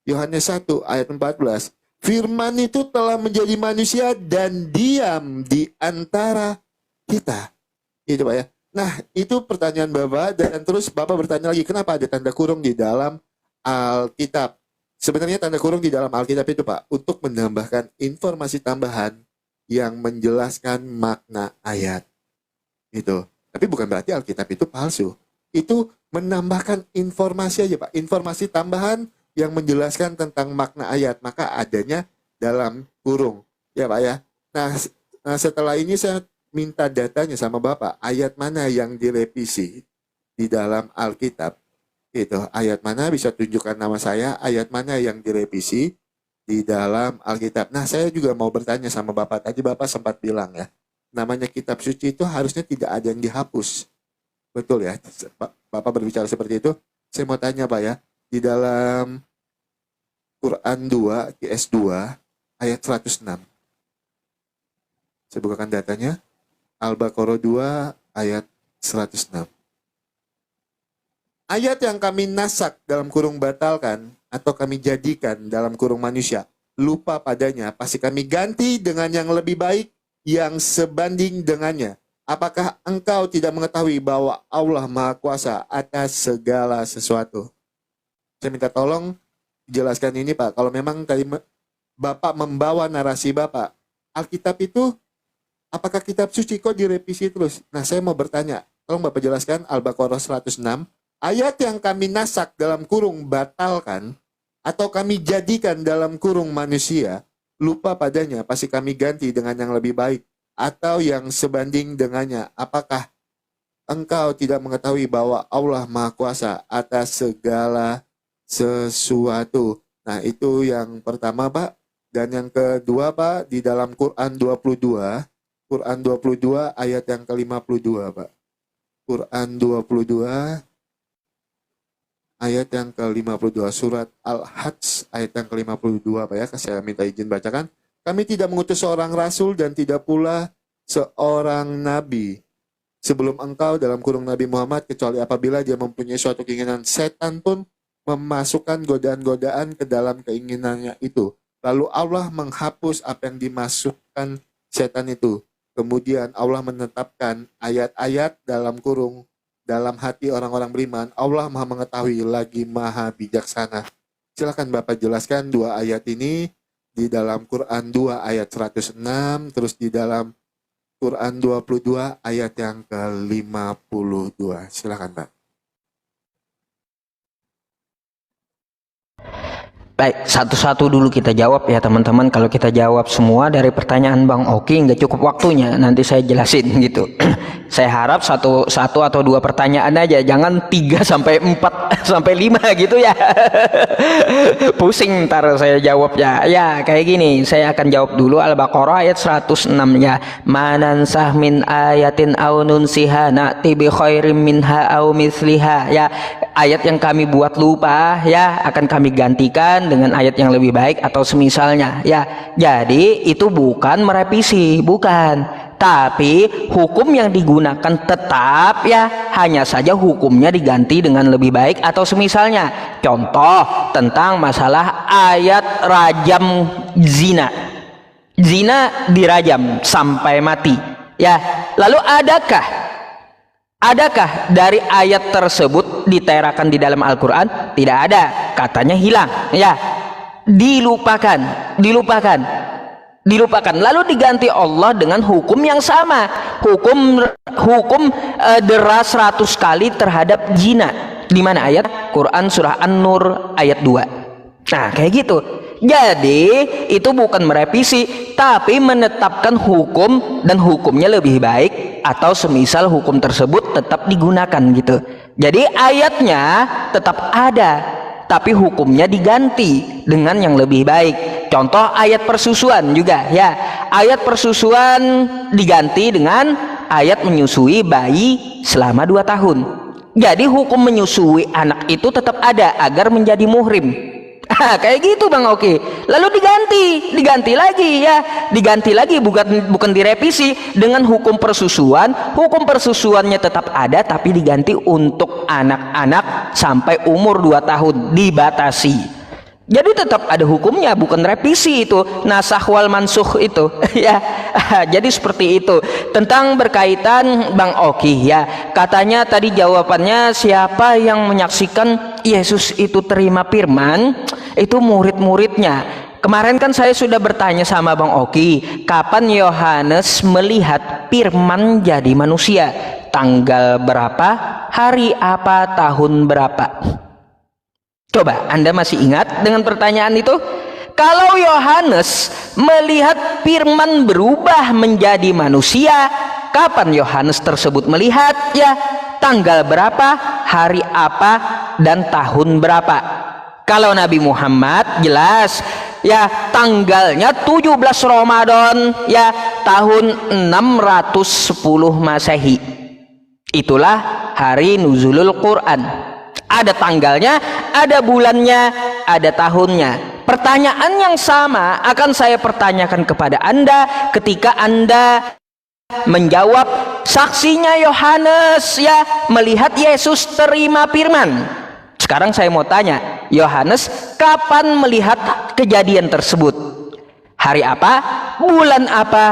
Yohanes 1 ayat 14. Firman itu telah menjadi manusia dan diam di antara kita. Itu, Pak ya. Nah, itu pertanyaan Bapak, dan terus Bapak bertanya lagi, kenapa ada tanda kurung di dalam Alkitab? Sebenarnya tanda kurung di dalam Alkitab itu, Pak, untuk menambahkan informasi tambahan yang menjelaskan makna ayat. Itu. Tapi bukan berarti Alkitab itu palsu. Itu menambahkan informasi aja, Pak. Informasi tambahan yang menjelaskan tentang makna ayat. Maka adanya dalam kurung. Ya, Pak ya. Nah, setelah ini saya minta datanya sama Bapak. Ayat mana yang direvisi di dalam Alkitab? Itu. Ayat mana, bisa tunjukkan nama saya. Ayat mana yang direvisi di dalam Alkitab. Nah, saya juga mau bertanya sama Bapak. Tadi Bapak sempat bilang ya, namanya kitab suci itu harusnya tidak ada yang dihapus. Betul ya? Bapak berbicara seperti itu. Saya mau tanya, Pak ya, di dalam Quran 2, QS 2, ayat 106. Saya bukakan datanya. Al-Baqarah 2, ayat 106. Ayat yang kami nasak dalam kurung batalkan, atau kami jadikan dalam kurung manusia, lupa padanya, pasti kami ganti dengan yang lebih baik, yang sebanding dengannya. Apakah engkau tidak mengetahui bahwa Allah Maha Kuasa atas segala sesuatu? Saya minta tolong jelaskan ini, Pak. Kalau memang tadi Bapak membawa narasi Bapak, Alkitab itu apakah kitab suci kok direvisi terus? Nah, saya mau bertanya, tolong Bapak jelaskan Al-Baqarah 106, ayat yang kami nasak dalam kurung batalkan, atau kami jadikan dalam kurung manusia, lupa padanya, pasti kami ganti dengan yang lebih baik atau yang sebanding dengannya. Apakah engkau tidak mengetahui bahwa Allah Maha Kuasa atas segala sesuatu? Nah, itu yang pertama, Pak. Dan yang kedua, Pak, di dalam Quran 22 ayat yang ke-52, Pak. Quran 22 ayat yang ke-52, surat Al-Hajj ayat yang ke-52, Pak ya. Saya minta izin bacakan. Kami tidak mengutus seorang rasul dan tidak pula seorang nabi sebelum engkau dalam kurung Nabi Muhammad, kecuali apabila dia mempunyai suatu keinginan. Setan pun memasukkan godaan-godaan ke dalam keinginannya itu. Lalu Allah menghapus apa yang dimasukkan setan itu. Kemudian Allah menetapkan ayat-ayat dalam kurung dalam hati orang-orang beriman. Allah Maha mengetahui lagi Maha bijaksana. Silakan Bapak jelaskan dua ayat ini di dalam Quran 2 ayat 106, terus di dalam Quran 22 ayat yang ke-52. Silakan, Pak. Baik, satu-satu dulu kita jawab ya teman-teman. Kalau kita jawab semua dari pertanyaan Bang Oki nggak cukup waktunya, nanti saya jelasin gitu. Saya harap satu atau dua pertanyaan aja, jangan 3 sampai 4 sampai 5 gitu ya. Pusing ntar saya jawab ya. Ya kayak gini, saya akan jawab dulu Al-Baqarah ayat 106 ya. Manansah min ayatin aw nunsiha na'ti bi khairim minha aw mithliha ya. Ayat yang kami buat lupa ya akan kami gantikan dengan ayat yang lebih baik atau semisalnya ya. Jadi itu bukan merevisi, bukan, tapi hukum yang digunakan tetap ya, hanya saja hukumnya diganti dengan lebih baik atau semisalnya. Contoh tentang masalah ayat rajam zina. Zina dirajam sampai mati ya. Lalu adakah dari ayat tersebut diterakan di dalam Al-Quran? Tidak ada, katanya hilang ya, dilupakan, lalu diganti Allah dengan hukum yang sama, hukum deras 100 kali terhadap zina. Di mana ayat? Quran surah An-Nur ayat 2. Nah kayak gitu. Jadi itu bukan merevisi, tapi menetapkan hukum, dan hukumnya lebih baik atau semisal hukum tersebut tetap digunakan gitu. Jadi ayatnya tetap ada, tapi hukumnya diganti dengan yang lebih baik. Contoh ayat persusuan juga ya. Ayat persusuan diganti dengan ayat menyusui bayi selama 2 tahun. Jadi hukum menyusui anak itu tetap ada agar menjadi muhrim. Kayak gitu Bang Oki. Lalu diganti lagi ya, diganti lagi, bukan direvisi dengan hukum persusuan. Hukum persusuannya tetap ada, tapi diganti untuk anak-anak sampai umur 2 tahun, dibatasi. Jadi tetap ada hukumnya, bukan revisi itu, nasakh wal mansukh itu ya. Jadi seperti itu tentang berkaitan Bang Oki ya. Katanya tadi jawabannya, siapa yang menyaksikan Yesus itu terima firman? Itu murid-muridnya. Kemarin kan saya sudah bertanya sama Bang Oki, kapan Yohanes melihat firman jadi manusia? Tanggal berapa? Hari apa? Tahun berapa? Coba Anda masih ingat dengan pertanyaan itu? Kalau Yohanes melihat firman berubah menjadi manusia, kapan Yohanes tersebut melihat ya? Tanggal berapa? Hari apa? Dan tahun berapa? Kalau Nabi Muhammad jelas ya, tanggalnya 17 Ramadan ya, tahun 610 Masehi. Itulah hari nuzulul Quran. Ada tanggalnya, ada bulannya, ada tahunnya. Pertanyaan yang sama akan saya pertanyakan kepada Anda ketika Anda menjawab saksinya Yohanes ya, melihat Yesus terima firman. Sekarang saya mau tanya, Yohanes kapan melihat kejadian tersebut? Hari apa? Bulan apa?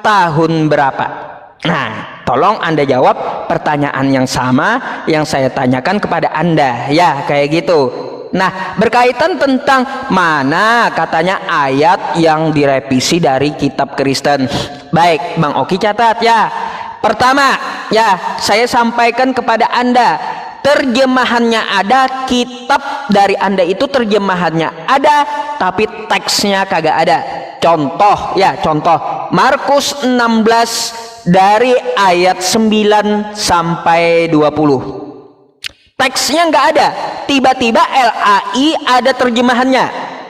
Tahun berapa? Nah, tolong Anda jawab pertanyaan yang sama yang saya tanyakan kepada Anda ya, kayak gitu. Nah, berkaitan tentang mana katanya ayat yang direvisi dari kitab Kristen. Baik, Bang Oki catat ya. Pertama, ya, saya sampaikan kepada Anda, terjemahannya ada, kitab dari Anda itu terjemahannya ada, tapi teksnya kagak ada. Contoh ya, contoh Markus 16 dari ayat 9 sampai 20. Teksnya nggak ada, tiba-tiba LAI ada terjemahannya.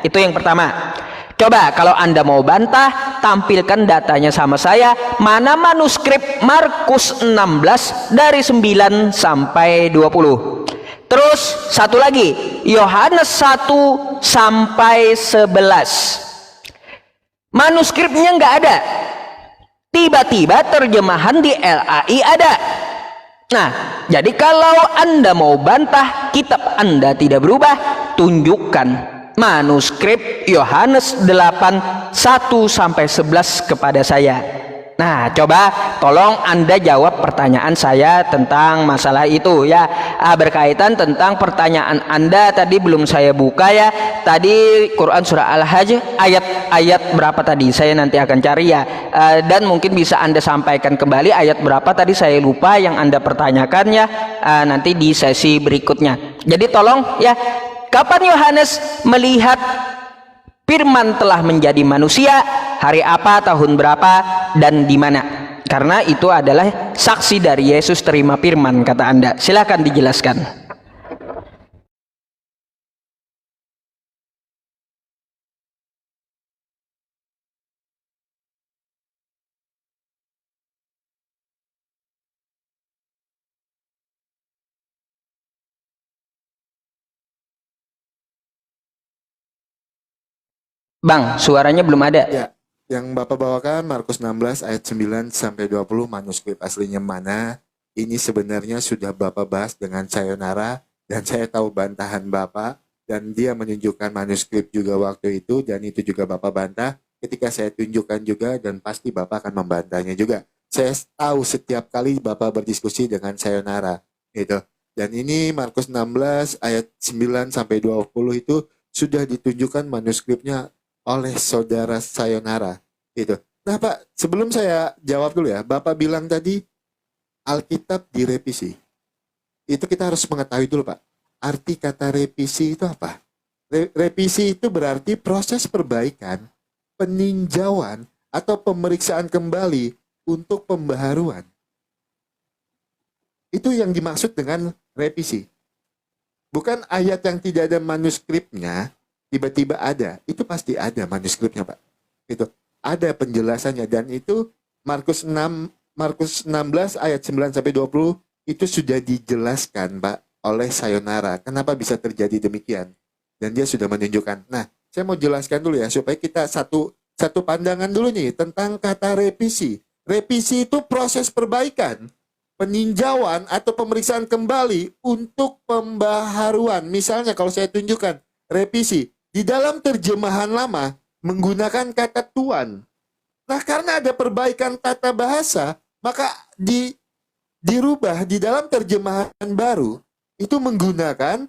Itu yang pertama. Coba kalau Anda mau bantah, tampilkan datanya sama saya. Mana manuskrip Markus 16 dari 9 sampai 20. Terus satu lagi, Yohanes 1 sampai 11. Manuskripnya nggak ada, tiba-tiba terjemahan di LAI ada. Nah, jadi kalau Anda mau bantah kitab Anda tidak berubah, tunjukkan manuskrip Yohanes 8 1 sampai 11 kepada saya. Nah, coba tolong Anda jawab pertanyaan saya tentang masalah itu ya. Berkaitan tentang pertanyaan Anda tadi belum saya buka ya. Tadi Quran surah Al-Hajj ayat berapa tadi? Saya nanti akan cari ya. Dan mungkin bisa Anda sampaikan kembali ayat berapa tadi, saya lupa yang Anda pertanyakan ya. Nanti di sesi berikutnya. Jadi tolong ya, kapan Yohanes melihat firman telah menjadi manusia, hari apa, tahun berapa, dan di mana? Karena itu adalah saksi dari Yesus terima firman, kata Anda. Silakan dijelaskan. Bang, suaranya belum ada. Ya, yang Bapak bawakan Markus 16 ayat 9 sampai 20, manuskrip aslinya mana? Ini sebenarnya sudah Bapak bahas dengan Sayonara, dan saya tahu bantahan Bapak, dan dia menunjukkan manuskrip juga waktu itu, dan itu juga Bapak bantah ketika saya tunjukkan juga, dan pasti Bapak akan membantahnya juga. Saya tahu setiap kali Bapak berdiskusi dengan Sayonara gitu. Dan ini Markus 16 ayat 9 sampai 20 itu sudah ditunjukkan manuskripnya oleh saudara Sayonara gitu. Nah Pak, sebelum saya jawab dulu ya, Bapak bilang tadi Alkitab direvisi. Itu kita harus mengetahui dulu Pak, arti kata revisi itu apa? Revisi itu berarti proses perbaikan, peninjauan, atau pemeriksaan kembali untuk pembaharuan. Itu yang dimaksud dengan revisi. Bukan ayat yang tidak ada manuskripnya tiba-tiba ada, itu pasti ada manuskripnya Pak. Itu ada penjelasannya, dan itu Markus 16 ayat 9 sampai 20 itu sudah dijelaskan Pak oleh Sayonara. Kenapa bisa terjadi demikian? Dan dia sudah menunjukkan. Nah, saya mau jelaskan dulu ya supaya kita satu pandangan dulu nih tentang kata revisi. Revisi itu proses perbaikan, peninjauan atau pemeriksaan kembali untuk pembaharuan. Misalnya kalau saya tunjukkan revisi di dalam terjemahan lama menggunakan kata Tuhan. Nah, karena ada perbaikan tata bahasa, maka dirubah di dalam terjemahan baru itu menggunakan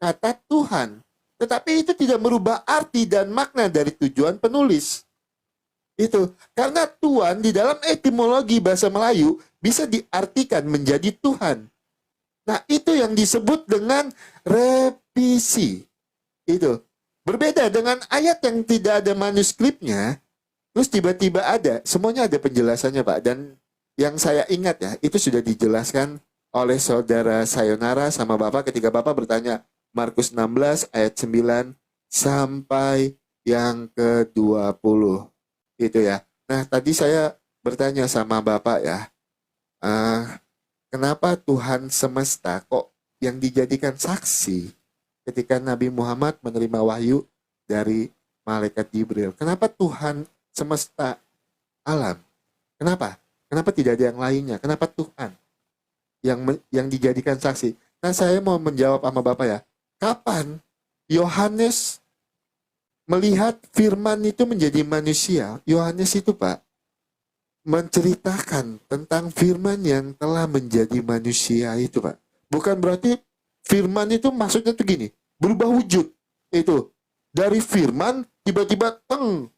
kata Tuhan. Tetapi itu tidak merubah arti dan makna dari tujuan penulis. Itu karena Tuhan di dalam etimologi bahasa Melayu bisa diartikan menjadi Tuhan. Nah, itu yang disebut dengan revisi. Itu berbeda dengan ayat yang tidak ada manuskripnya, terus tiba-tiba ada, semuanya ada penjelasannya Pak. Dan yang saya ingat ya, itu sudah dijelaskan oleh saudara Sayonara sama Bapak ketika Bapak bertanya Markus 16 ayat 9 sampai yang ke-20. Itu ya. Nah, tadi saya bertanya sama Bapak ya, kenapa Tuhan semesta kok yang dijadikan saksi ketika Nabi Muhammad menerima wahyu dari malaikat Jibril? Kenapa Tuhan semesta alam? Kenapa? Kenapa tidak ada yang lainnya? Kenapa Tuhan yang dijadikan saksi? Nah, saya mau menjawab sama Bapak ya. Kapan Yohanes melihat firman itu menjadi manusia? Yohanes itu Pak menceritakan tentang firman yang telah menjadi manusia itu Pak. Bukan berarti firman itu maksudnya tuh gini, berubah wujud. Itu dari firman tiba-tiba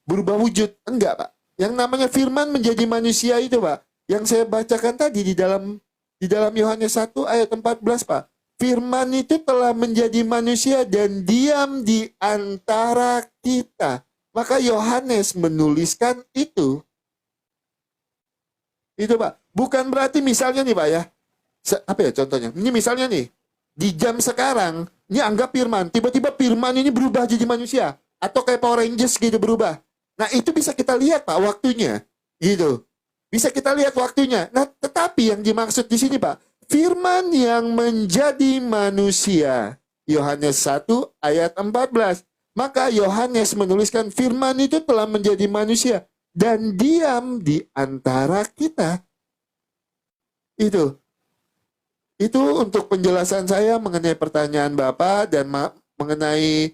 berubah wujud. Enggak Pak. Yang namanya firman menjadi manusia itu Pak, yang saya bacakan tadi di dalam Yohanes 1 ayat 14 Pak. Firman itu telah menjadi manusia dan diam di antara kita. Maka Yohanes menuliskan itu. Itu Pak. Bukan berarti misalnya nih Pak ya. Apa ya contohnya? Ini misalnya nih. Di jam sekarang. Ini anggap firman. Tiba-tiba firman ini berubah jadi manusia. Atau kayak Power Rangers gitu berubah. Nah itu bisa kita lihat Pak waktunya. Gitu. Bisa kita lihat waktunya. Nah tetapi yang dimaksud di sini Pak. Firman yang menjadi manusia. Yohanes 1 ayat 14. Maka Yohanes menuliskan firman itu telah menjadi manusia. Dan diam di antara kita. Itu untuk penjelasan saya mengenai pertanyaan Bapak dan mengenai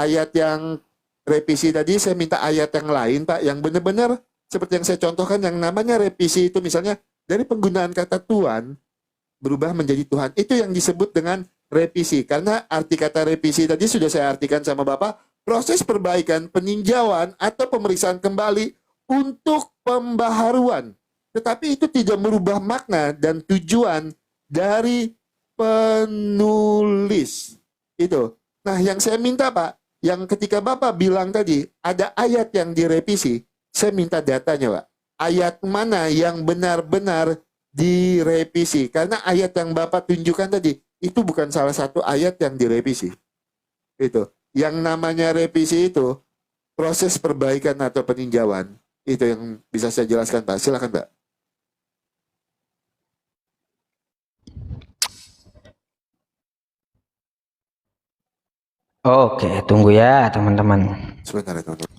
ayat yang revisi tadi. Saya minta ayat yang lain Pak, yang benar-benar seperti yang saya contohkan, yang namanya revisi itu misalnya dari penggunaan kata Tuhan berubah menjadi Tuhan. Itu yang disebut dengan revisi. Karena arti kata revisi tadi sudah saya artikan sama Bapak, proses perbaikan, peninjauan atau pemeriksaan kembali untuk pembaharuan. Tetapi itu tidak merubah makna dan tujuan dari penulis. Itu. Nah, yang saya minta Pak, yang ketika Bapak bilang tadi, ada ayat yang direvisi, saya minta datanya Pak. Ayat mana yang benar-benar direvisi? Karena ayat yang Bapak tunjukkan tadi, itu bukan salah satu ayat yang direvisi. Itu. Yang namanya revisi itu, proses perbaikan atau peninjauan. Itu yang bisa saya jelaskan Pak. Silakan Pak. Oke, tunggu ya teman-teman. Sebentar ya teman-teman.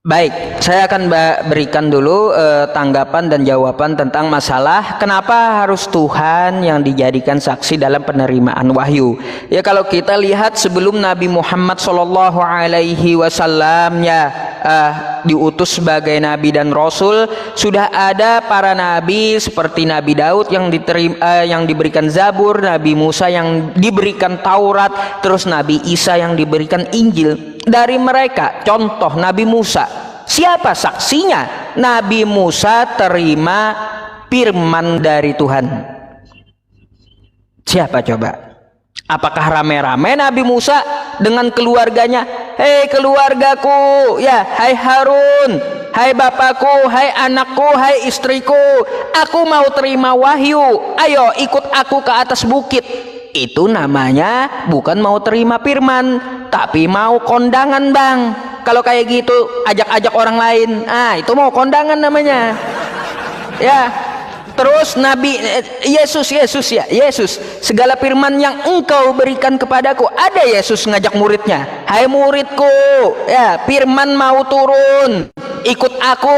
Baik, saya akan berikan dulu tanggapan dan jawaban tentang masalah kenapa harus Tuhan yang dijadikan saksi dalam penerimaan wahyu. Ya kalau kita lihat sebelum Nabi Muhammad SAW diutus sebagai nabi dan rasul, sudah ada para nabi seperti Nabi Daud yang diberikan Zabur, Nabi Musa yang diberikan Taurat, terus Nabi Isa yang diberikan Injil. Dari mereka, contoh Nabi Musa, siapa saksinya? Nabi Musa terima firman dari Tuhan. Siapa coba? Apakah rame-rame Nabi Musa dengan keluarganya? Hei keluargaku, ya, hai Harun, hai bapakku, hai anakku, hai istriku, aku mau terima wahyu, ayo ikut aku ke atas bukit. Itu namanya bukan mau terima firman, tapi mau kondangan Bang. Kalau kayak gitu ajak-ajak orang lain, itu mau kondangan namanya. Ya. Terus Nabi Yesus, segala firman yang engkau berikan kepadaku, ada Yesus ngajak muridnya, hai muridku, ya, firman mau turun, ikut aku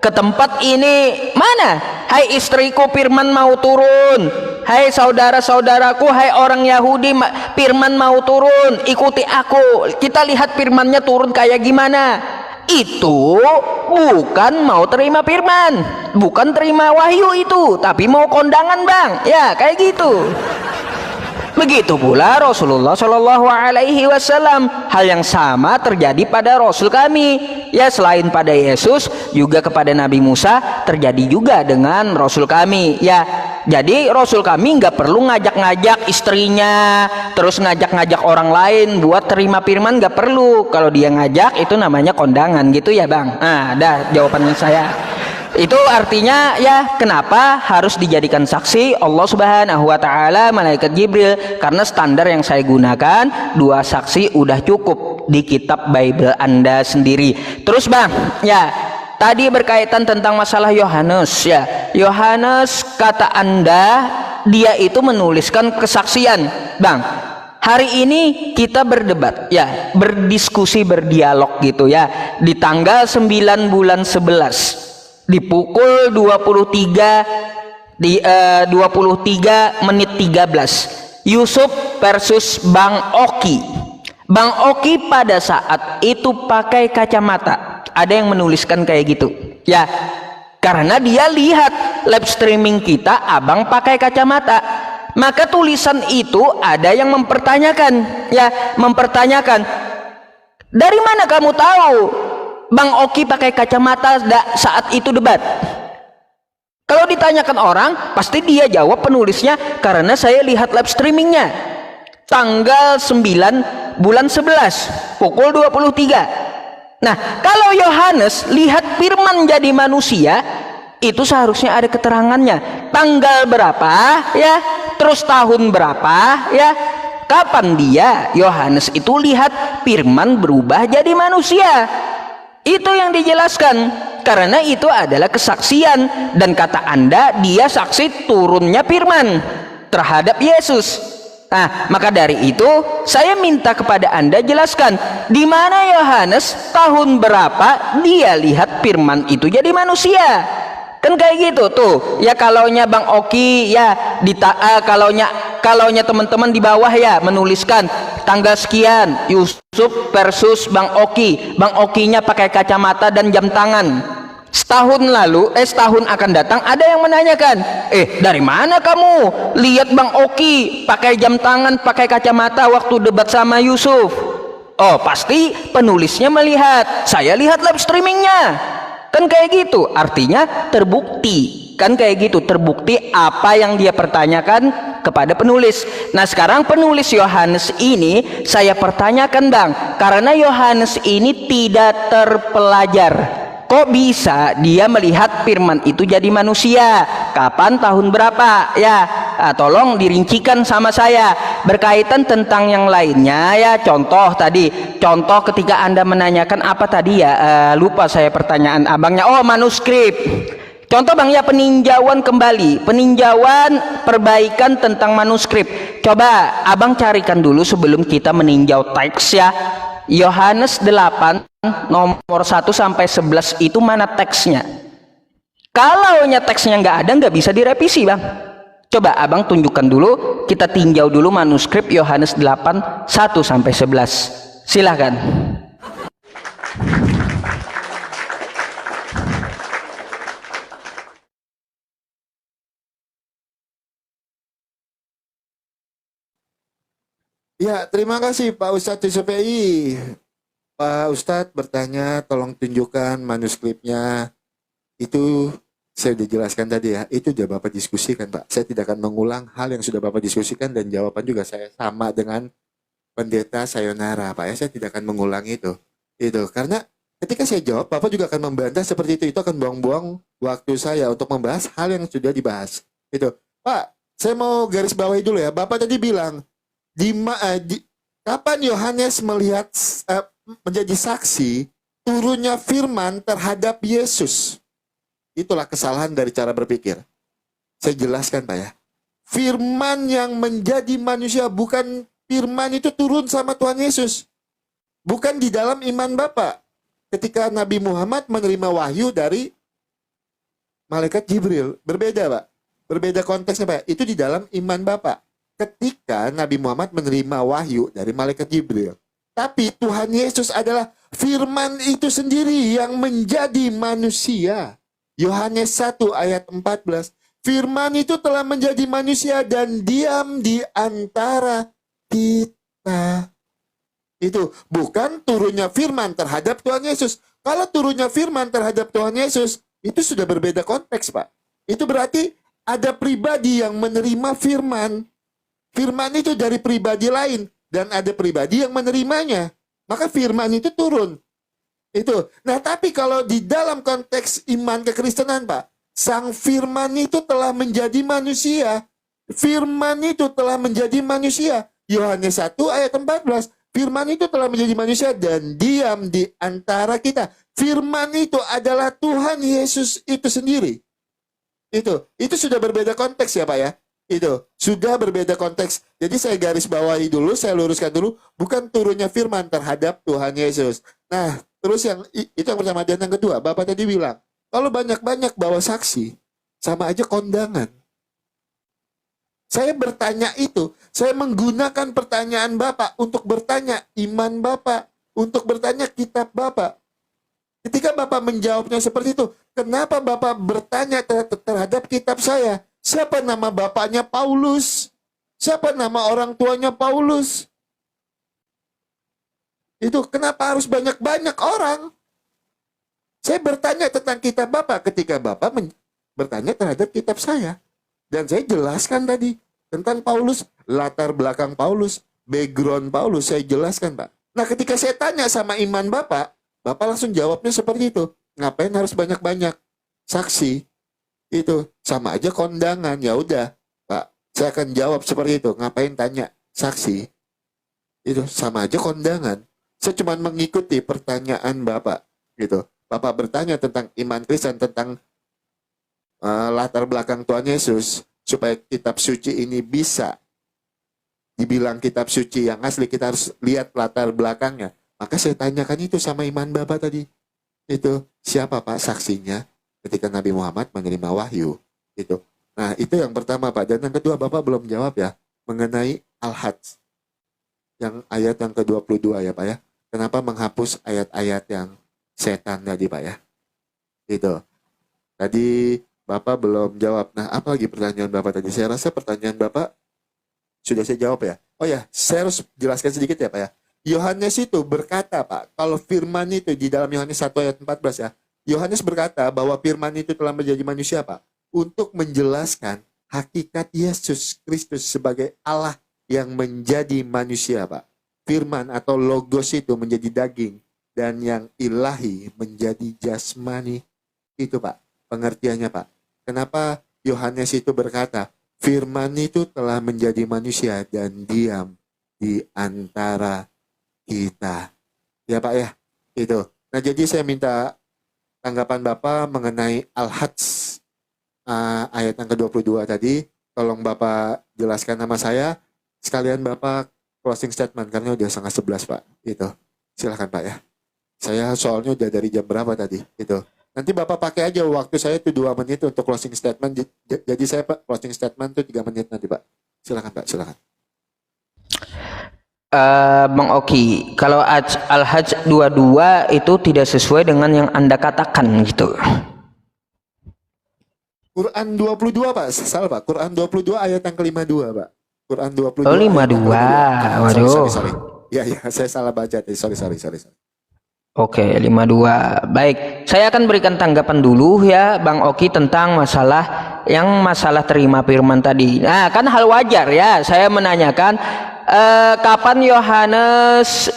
ke tempat ini. Mana? Hai istriku, firman mau turun. Hai saudara-saudaraku, hai orang Yahudi, firman mau turun, ikuti aku. Kita lihat firmannya turun kayak gimana. Itu bukan mau terima firman, bukan terima wahyu itu, tapi mau kondangan Bang. Ya kayak gitu. Begitu pula Rasulullah Shallallahu Alaihi Wasallam. Hal yang sama terjadi pada Rasul kami. Ya selain pada Yesus, juga kepada Nabi Musa terjadi juga dengan Rasul kami. Ya, jadi Rasul kami nggak perlu ngajak-ngajak istrinya, terus ngajak-ngajak orang lain buat terima firman, nggak perlu. Kalau dia ngajak itu namanya kondangan gitu ya Bang. Nah, dah jawaban saya. Itu artinya ya kenapa harus dijadikan saksi Allah Subhanahu wa taala, malaikat Jibril, karena standar yang saya gunakan 2 saksi udah cukup di kitab Bible Anda sendiri. Terus Bang, ya tadi berkaitan tentang masalah Yohanes, ya. Yohanes kata Anda dia itu menuliskan kesaksian. Bang, hari ini kita berdebat, ya, berdiskusi, berdialog gitu ya. Di tanggal 9 bulan 11 di pukul 23 di 23 menit 13, Yusuf versus Bang Oki. Bang Oki pada saat itu pakai kacamata. Ada yang menuliskan kayak gitu. Ya, karena dia lihat live streaming kita, Abang pakai kacamata. Maka tulisan itu ada yang mempertanyakan, ya, mempertanyakan, dari mana kamu tahu Bang Oki pakai kacamata saat itu debat? Kalau ditanyakan orang, pasti dia jawab penulisnya, karena saya lihat live streamingnya tanggal 9 bulan 11 pukul 23. Nah, kalau Yohanes lihat firman jadi manusia, itu seharusnya ada keterangannya. Tanggal berapa ya, terus tahun berapa ya, kapan dia Yohanes itu lihat firman berubah jadi manusia. Itu yang dijelaskan, karena itu adalah kesaksian, dan kata Anda dia saksi turunnya firman terhadap Yesus. Nah, maka dari itu saya minta kepada Anda jelaskan di mana Yohanes tahun berapa dia lihat firman itu jadi manusia. Kan kayak gitu tuh ya. Kalaunya Bang Oki ya kalaunya teman-teman di bawah ya menuliskan tanggal sekian Yusuf versus Bang Oki. Bang Okinya pakai kacamata dan jam tangan. Setahun akan datang ada yang menanyakan, dari mana kamu lihat Bang Oki pakai jam tangan, pakai kacamata waktu debat sama Yusuf? Oh, pasti penulisnya melihat, saya lihat live streamingnya. Kan kayak gitu, artinya terbukti. Kan kayak gitu, terbukti apa yang dia pertanyakan kepada penulis. Nah, sekarang penulis Yohanes ini saya pertanyakan, Bang, karena Yohanes ini tidak terpelajar. Kok bisa dia melihat firman itu jadi manusia? Kapan, tahun berapa? Ya, tolong dirincikan sama saya. Berkaitan tentang yang lainnya ya, contoh ketika Anda menanyakan apa tadi ya, lupa saya pertanyaan abangnya. Oh, manuskrip. Contoh Bang ya, peninjauan perbaikan tentang manuskrip. Coba Abang carikan dulu sebelum kita meninjau teks ya. Yohanes 8 nomor 1 sampai 11 itu mana teksnya? Kalau teksnya nggak bisa direvisi, Bang. Coba Abang tunjukkan dulu, kita tinjau dulu manuskrip Yohanes 8 1 sampai 11. Silahkan. Ya, terima kasih Pak Ustadz TCPI. Pak Ustadz bertanya, tolong tunjukkan manuskripnya. Itu saya sudah jelaskan tadi ya, itu sudah Bapak diskusikan Pak. Saya tidak akan mengulang hal yang sudah Bapak diskusikan, dan jawaban juga saya sama dengan pendeta Sayonara Pak ya. Saya tidak akan mengulang itu. Karena ketika saya jawab, Bapak juga akan membantah seperti itu akan buang-buang waktu saya untuk membahas hal yang sudah dibahas. Pak, saya mau garis bawahi dulu ya. Bapak tadi bilang, kapan Yohanes melihat menjadi saksi turunnya firman terhadap Yesus? Itulah kesalahan dari cara berpikir. Saya jelaskan Pak ya. Firman yang menjadi manusia, bukan firman itu turun sama Tuhan Yesus. Bukan di dalam iman Bapak. Ketika Nabi Muhammad menerima wahyu dari malaikat Jibril. Berbeda Pak. Berbeda konteksnya Pak. Itu di dalam iman Bapak. Ketika Nabi Muhammad menerima wahyu dari malaikat Jibril. Tapi Tuhan Yesus adalah firman itu sendiri yang menjadi manusia. Yohanes 1 ayat 14. Firman itu telah menjadi manusia dan diam di antara kita. Itu bukan turunnya firman terhadap Tuhan Yesus. Kalau turunnya firman terhadap Tuhan Yesus, itu sudah berbeda konteks Pak. Itu berarti ada pribadi yang menerima firman. Firman itu dari pribadi lain, dan ada pribadi yang menerimanya. Maka firman itu turun. Nah, tapi kalau di dalam konteks iman kekristenan, Pak, sang firman itu telah menjadi manusia. Firman itu telah menjadi manusia. Yohanes 1 ayat 14. Firman itu telah menjadi manusia dan diam di antara kita. Firman itu adalah Tuhan Yesus itu sendiri. Itu sudah berbeda konteks ya, Pak ya. Itu sudah berbeda konteks. Jadi saya garis bawahi dulu, saya luruskan dulu, bukan turunnya firman terhadap Tuhan Yesus. Nah, terus itu yang pertama, dan yang kedua, Bapak tadi bilang, kalau banyak-banyak bawa saksi, sama aja kondangan. Saya bertanya itu, saya menggunakan pertanyaan Bapak untuk bertanya iman Bapak, untuk bertanya kitab Bapak. Ketika Bapak menjawabnya seperti itu, kenapa Bapak bertanya terhadap kitab saya? Siapa nama bapaknya Paulus? Siapa nama orang tuanya Paulus? Kenapa harus banyak-banyak orang? Saya bertanya tentang kitab Bapak ketika Bapak bertanya terhadap kitab saya. Dan saya jelaskan tadi tentang Paulus, latar belakang Paulus, background Paulus, saya jelaskan, Pak. Nah, ketika saya tanya sama iman Bapak, Bapak langsung jawabnya seperti itu. Ngapain harus banyak-banyak saksi? Itu sama aja kondangan. Ya udah, Pak, saya akan jawab seperti itu. Ngapain tanya saksi? Itu sama aja kondangan. Saya cuma mengikuti pertanyaan Bapak. Gitu. Bapak bertanya tentang iman Kristen, tentang latar belakang Tuhan Yesus, supaya kitab suci ini bisa dibilang kitab suci yang asli, kita harus lihat latar belakangnya. Maka saya tanyakan itu sama iman Bapak tadi. Itu siapa Pak saksinya ketika Nabi Muhammad menerima wahyu? Itu. Nah, itu yang pertama, Pak. Dan yang kedua, Bapak belum jawab ya, mengenai Al-Hajj. Yang ayat yang ke-22 ya, Pak ya. Kenapa menghapus ayat-ayat yang setan tadi, Pak ya? Itu. Tadi Bapak belum jawab. Nah, apa lagi pertanyaan Bapak tadi? Saya rasa pertanyaan Bapak sudah saya jawab ya. Oh ya, saya harus jelaskan sedikit ya, Pak ya. Yohanes itu berkata, Pak, kalau firman itu di dalam Yohanes 1 ayat 14 ya. Yohanes berkata bahwa firman itu telah menjadi manusia, Pak, untuk menjelaskan hakikat Yesus Kristus sebagai Allah yang menjadi manusia, Pak. Firman atau logos itu menjadi daging dan yang ilahi menjadi jasmani. Itu, Pak, pengertiannya, Pak. Kenapa Yohanes itu berkata, firman itu telah menjadi manusia dan diam di antara kita. Ya, Pak ya, itu. Nah, jadi saya minta tanggapan Bapak mengenai Al-Hajj ayat yang ke-22 tadi. Tolong Bapak jelaskan nama saya. Sekalian Bapak closing statement karena udah 10:30, Pak. Itu. Silakan, Pak ya. Saya soalnya udah dari jam berapa tadi? Itu. Nanti Bapak pakai aja waktu saya itu 2 menit untuk closing statement. Jadi saya, Pak, closing statement itu 3 menit nanti, Pak. Silakan, Pak. Silakan. Bang Oki, kalau Al-Hajj 22 itu tidak sesuai dengan yang Anda katakan gitu. Quran 22, Pak. Salah, Pak. Quran 22 ayat yang ke-52, Pak. Quran 22. Oh, 52. Waduh. Sorry. Ya, saya salah baca tadi. Sorry. Oke, 52. Baik, saya akan berikan tanggapan dulu ya Bang Oki tentang masalah terima firman tadi. Nah, kan hal wajar ya, saya menanyakan kapan Yohanes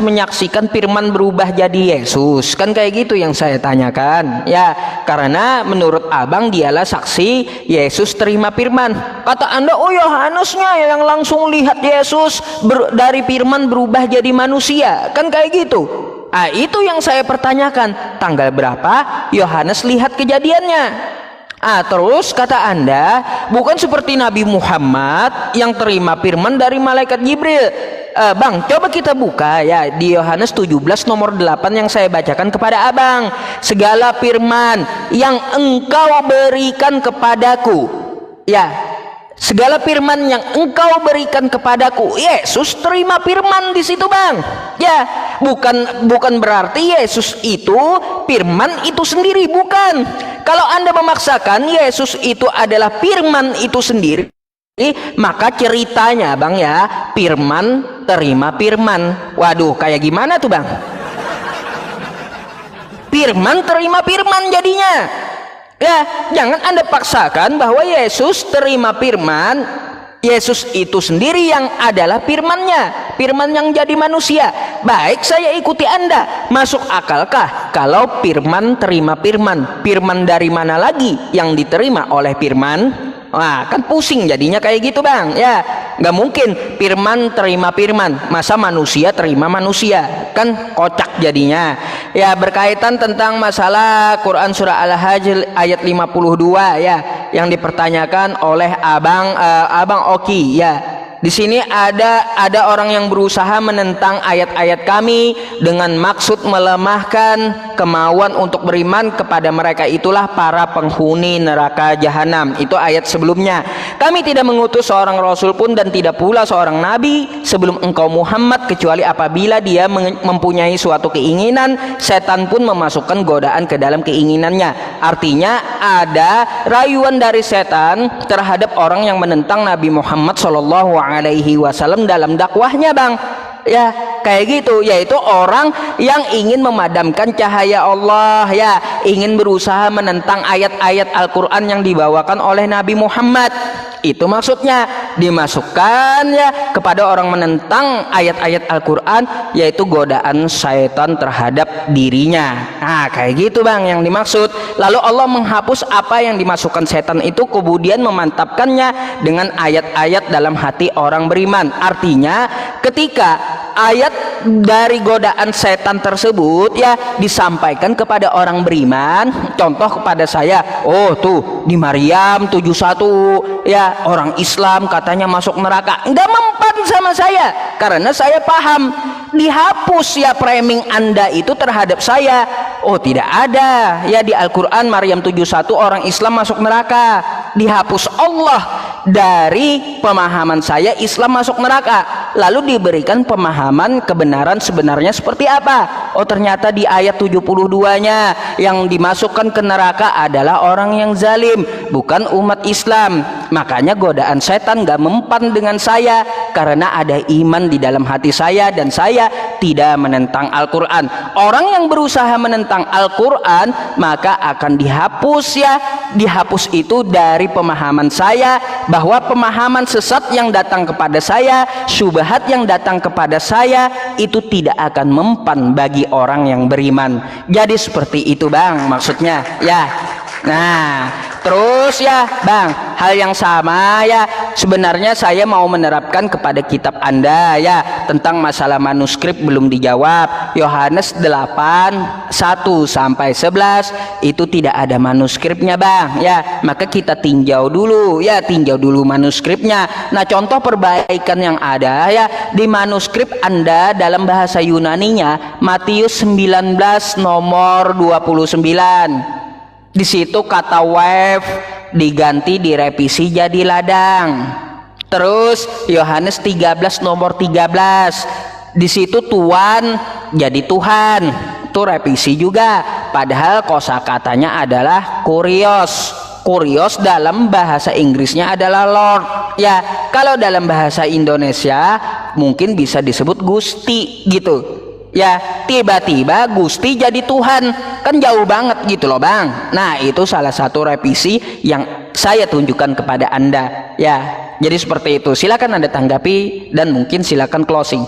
menyaksikan firman berubah jadi Yesus? Kan kayak gitu yang saya tanyakan. Ya, karena menurut Abang dialah saksi Yesus terima firman. Kata Anda, oh Yohanesnya yang langsung lihat Yesus dari firman berubah jadi manusia. Kan kayak gitu. Nah, itu yang saya pertanyakan. Tanggal berapa Yohanes lihat kejadiannya? Terus kata Anda, bukan seperti Nabi Muhammad yang terima firman dari malaikat Jibril. Bang, coba kita buka ya di Yohanes 17 nomor 8 yang saya bacakan kepada Abang. Segala firman yang engkau berikan kepadaku. Ya, segala firman yang engkau berikan kepadaku. Yesus terima firman di situ, Bang. Ya, bukan berarti Yesus itu firman itu sendiri, bukan. Kalau Anda memaksakan Yesus itu adalah firman itu sendiri, maka ceritanya, Bang ya, firman terima firman. Waduh, kayak gimana tuh, Bang? Firman terima firman jadinya. Ya, jangan Anda paksakan bahwa Yesus terima firman. Yesus itu sendiri yang adalah firman-Nya, firman yang jadi manusia. Baik, saya ikuti Anda. Masuk akalkah kalau firman terima firman? Firman dari mana lagi yang diterima oleh firman? Wah, kan pusing jadinya kayak gitu, Bang. Ya, nggak mungkin firman terima firman, masa manusia terima manusia, kan kocak jadinya. Ya, berkaitan tentang masalah Quran surah Al-Hajj ayat 52 ya, yang dipertanyakan oleh Abang Oki ya. Di sini ada orang yang berusaha menentang ayat-ayat kami dengan maksud melemahkan kemauan untuk beriman kepada mereka, itulah para penghuni neraka jahanam. Itu ayat sebelumnya. Kami tidak mengutus seorang rasul pun dan tidak pula seorang nabi sebelum engkau Muhammad, kecuali apabila dia mempunyai suatu keinginan, setan pun memasukkan godaan ke dalam keinginannya. Artinya ada rayuan dari setan terhadap orang yang menentang Nabi Muhammad SAW dalam dakwahnya, Bang. Ya, kayak gitu, yaitu orang yang ingin memadamkan cahaya Allah, ya, ingin berusaha menentang ayat-ayat Al-Quran yang dibawakan oleh Nabi Muhammad. Itu maksudnya, dimasukkan ya kepada orang menentang ayat-ayat Al-Quran, yaitu godaan syaitan terhadap dirinya. Nah, kayak gitu bang yang dimaksud. Lalu Allah menghapus apa yang dimasukkan setan itu, kemudian memantapkannya dengan ayat-ayat dalam hati orang beriman. Artinya ketika ayat dari godaan setan tersebut ya disampaikan kepada orang beriman, contoh kepada saya, oh tuh di Maryam 71 ya orang Islam katanya masuk neraka, nggak mempan sama saya karena saya paham. Dihapus ya framing Anda itu terhadap saya. Oh tidak ada ya di Al-Quran Maryam 71 orang Islam masuk neraka. Dihapus Allah dari pemahaman saya Islam masuk neraka, lalu diberikan pemahaman kebenaran sebenarnya seperti apa. Oh ternyata di ayat 72-nya yang dimasukkan ke neraka adalah orang yang zalim, bukan umat Islam. Makanya godaan setan gak mempan dengan saya karena ada iman di dalam hati saya dan saya tidak menentang Al-Quran. Orang yang berusaha menentang Al-Quran maka akan dihapus ya, dihapus itu dari pemahaman saya, bahwa pemahaman sesat yang datang kepada saya, syubhat yang datang kepada saya itu tidak akan mempan bagi orang yang beriman. Jadi seperti itu bang maksudnya ya. Nah terus ya bang, hal yang sama ya sebenarnya saya mau menerapkan kepada kitab Anda ya tentang masalah manuskrip belum dijawab. Yohanes 8 1 sampai 11 itu tidak ada manuskripnya bang ya, maka kita tinjau dulu ya, tinjau dulu manuskripnya. Nah contoh perbaikan yang ada ya di manuskrip Anda dalam bahasa Yunaninya Matius 19 nomor 29. Di situ kata wave diganti direvisi jadi ladang. Terus Yohanes 13 nomor 13. Di situ Tuhan jadi Tuhan. Itu revisi juga. Padahal kosakatanya adalah kurios. Kurios dalam bahasa Inggrisnya adalah Lord. Ya, kalau dalam bahasa Indonesia mungkin bisa disebut Gusti gitu. Ya tiba-tiba Gusti jadi Tuhan, kan jauh banget gitu loh bang. Nah itu salah satu revisi yang saya tunjukkan kepada Anda ya. Jadi seperti itu, silakan Anda tanggapi dan mungkin silakan closing.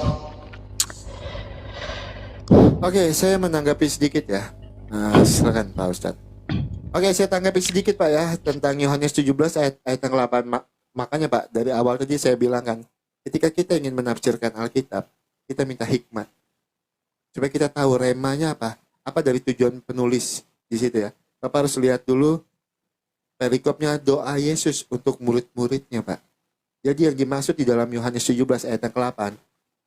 Oke, saya menanggapi sedikit ya. Silakan Pak Ustadz. Oke, saya tanggapi sedikit Pak ya tentang Yohanes 17 ayat yang 8. Makanya Pak, dari awal tadi saya bilang kan, ketika kita ingin menafsirkan Alkitab, kita minta hikmat. Supaya kita tahu remanya apa dari tujuan penulis di situ ya. Bapak harus lihat dulu perikopnya doa Yesus untuk murid-muridnya Pak. Jadi yang dimaksud di dalam Yohanes 17 ayat yang ke-8,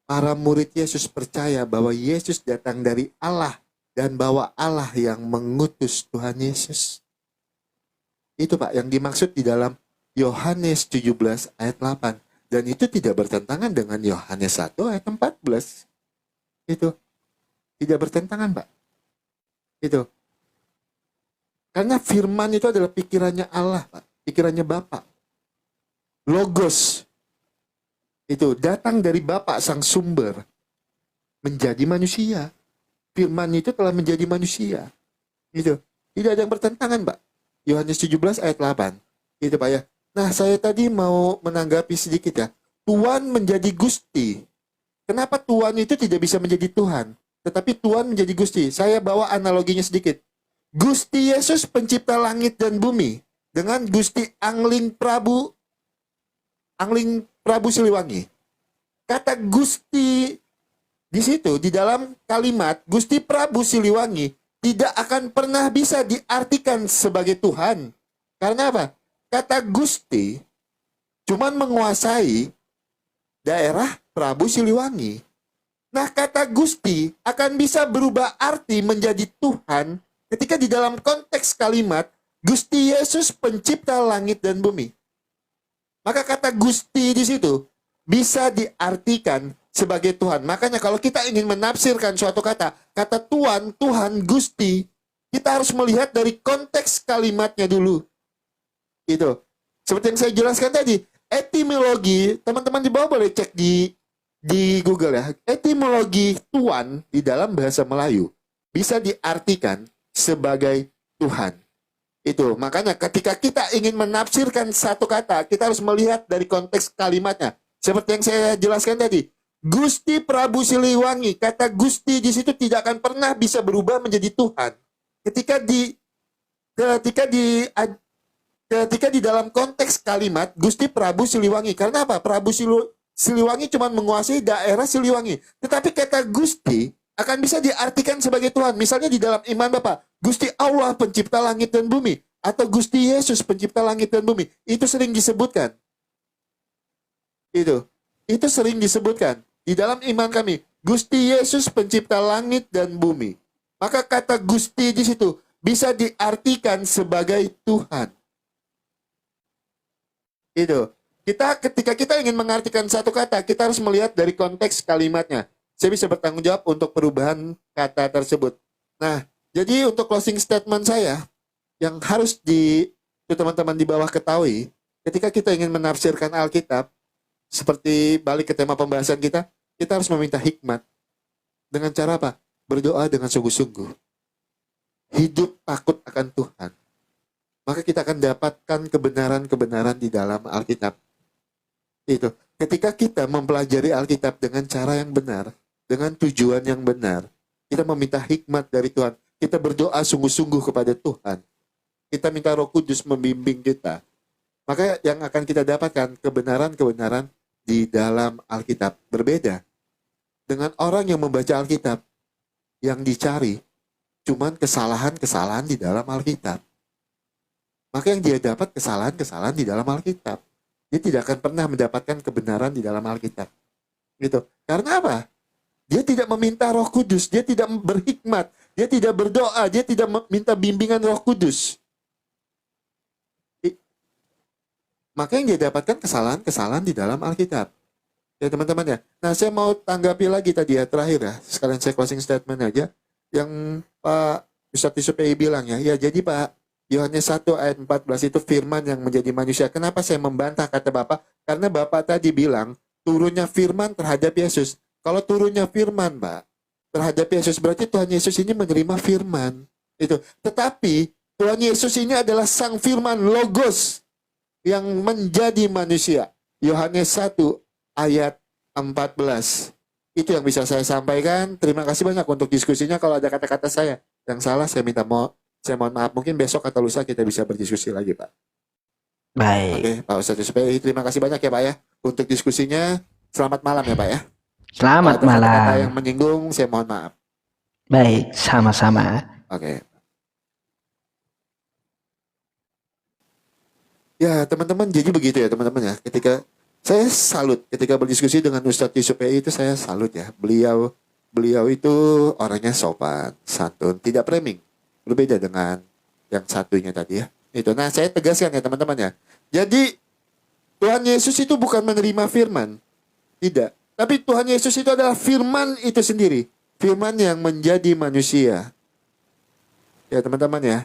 para murid Yesus percaya bahwa Yesus datang dari Allah dan bahwa Allah yang mengutus Tuhan Yesus. Itu Pak yang dimaksud di dalam Yohanes 17 ayat 8. Dan itu tidak bertentangan dengan Yohanes 1 ayat 14. Itu tidak bertentangan Pak. Itu. Karena firman itu adalah pikirannya Allah Pak. Pikirannya Bapa. Logos. Itu datang dari Bapa sang sumber. Menjadi manusia. Firman itu telah menjadi manusia. Itu. Tidak ada yang bertentangan Pak. Yohanes 17 ayat 8. Itu Pak ya. Nah saya tadi mau menanggapi sedikit ya. Tuhan menjadi Gusti. Kenapa Tuhan itu tidak bisa menjadi Tuhan? Tetapi Tuhan menjadi Gusti. Saya bawa analoginya sedikit. Gusti Yesus pencipta langit dan bumi dengan Gusti Angling Prabu Siliwangi. Kata Gusti di situ di dalam kalimat Gusti Prabu Siliwangi tidak akan pernah bisa diartikan sebagai Tuhan. Karena apa? Kata Gusti cuman menguasai daerah Prabu Siliwangi. Nah kata Gusti akan bisa berubah arti menjadi Tuhan ketika di dalam konteks kalimat Gusti Yesus pencipta langit dan bumi. Maka kata Gusti di situ bisa diartikan sebagai Tuhan. Makanya kalau kita ingin menafsirkan suatu kata Tuhan, Tuhan, Gusti, kita harus melihat dari konteks kalimatnya dulu. Itu. Seperti yang saya jelaskan tadi, etimologi, teman-teman di bawah boleh cek di di Google ya, etimologi Tuhan di dalam bahasa Melayu bisa diartikan sebagai Tuhan. Itu makanya ketika kita ingin menafsirkan satu kata, kita harus melihat dari konteks kalimatnya. Seperti yang saya jelaskan tadi, Gusti Prabu Siliwangi, kata Gusti di situ tidak akan pernah bisa berubah menjadi Tuhan. Ketika di ketika di ketika di dalam konteks kalimat Gusti Prabu Siliwangi, karena apa? Siliwangi cuma menguasai daerah Siliwangi. Tetapi kata Gusti akan bisa diartikan sebagai Tuhan. Misalnya di dalam iman Bapak, Gusti Allah pencipta langit dan bumi, atau Gusti Yesus pencipta langit dan bumi. Itu sering disebutkan. Itu sering disebutkan di dalam iman kami. Gusti Yesus pencipta langit dan bumi. Maka kata Gusti di situ bisa diartikan sebagai Tuhan. Ketika kita ingin mengartikan satu kata, kita harus melihat dari konteks kalimatnya. Saya bisa bertanggung jawab untuk perubahan kata tersebut. Nah, jadi untuk closing statement saya, yang harus teman-teman di bawah ketahui, ketika kita ingin menafsirkan Alkitab, seperti balik ke tema pembahasan kita harus meminta hikmat. Dengan cara apa? Berdoa dengan sungguh-sungguh. Hidup takut akan Tuhan. Maka kita akan dapatkan kebenaran-kebenaran di dalam Alkitab. Itu. Ketika kita mempelajari Alkitab dengan cara yang benar, dengan tujuan yang benar, kita meminta hikmat dari Tuhan. Kita berdoa sungguh-sungguh kepada Tuhan. Kita minta Roh Kudus membimbing kita. Maka yang akan kita dapatkan kebenaran-kebenaran di dalam Alkitab. Berbeda dengan orang yang membaca Alkitab, yang dicari cuman kesalahan-kesalahan di dalam Alkitab. Maka yang dia dapat kesalahan-kesalahan di dalam Alkitab. Dia tidak akan pernah mendapatkan kebenaran di dalam Alkitab. Gitu. Karena apa? Dia tidak meminta Roh Kudus, dia tidak berhikmat, dia tidak berdoa, dia tidak minta bimbingan Roh Kudus. Maka yang dia dapatkan kesalahan-kesalahan di dalam Alkitab. Ya teman-teman ya. Nah, saya mau tanggapi lagi tadi ya, terakhir ya. Sekalian saya closing statement aja. Yang Pak Ustadz Yusuf PI bilang ya. Ya jadi Pak, Yohanes 1 ayat 14 itu firman yang menjadi manusia. Kenapa saya membantah kata Bapak? Karena Bapak tadi bilang turunnya firman terhadap Yesus. Kalau turunnya firman, Pak, terhadap Yesus berarti Tuhan Yesus ini menerima firman. Itu. Tetapi Tuhan Yesus ini adalah sang firman logos yang menjadi manusia. Yohanes 1 ayat 14. Itu yang bisa saya sampaikan. Terima kasih banyak untuk diskusinya. Kalau ada kata-kata saya yang salah, saya mohon maaf. Mungkin besok atau lusa kita bisa berdiskusi lagi, Pak. Baik. Oke, Pak Ustadz Yusuf, terima kasih banyak ya, Pak ya, untuk diskusinya. Selamat malam ya, Pak ya. Selamat Kalau ada kata-kata malam. yang menyinggung, saya mohon maaf. Baik, sama-sama. Oke. Ya, teman-teman, jadi begitu ya, teman-teman ya. Ketika saya salut ketika berdiskusi dengan Ustadz Yusuf itu, saya salut ya. Beliau itu orangnya sopan, santun, tidak framing. Berbeda dengan yang satunya tadi ya. Itu. Nah, saya tegaskan ya, teman-teman ya. Jadi Tuhan Yesus itu bukan menerima firman. Tidak. Tapi Tuhan Yesus itu adalah firman itu sendiri. Firman yang menjadi manusia. Ya teman-teman ya.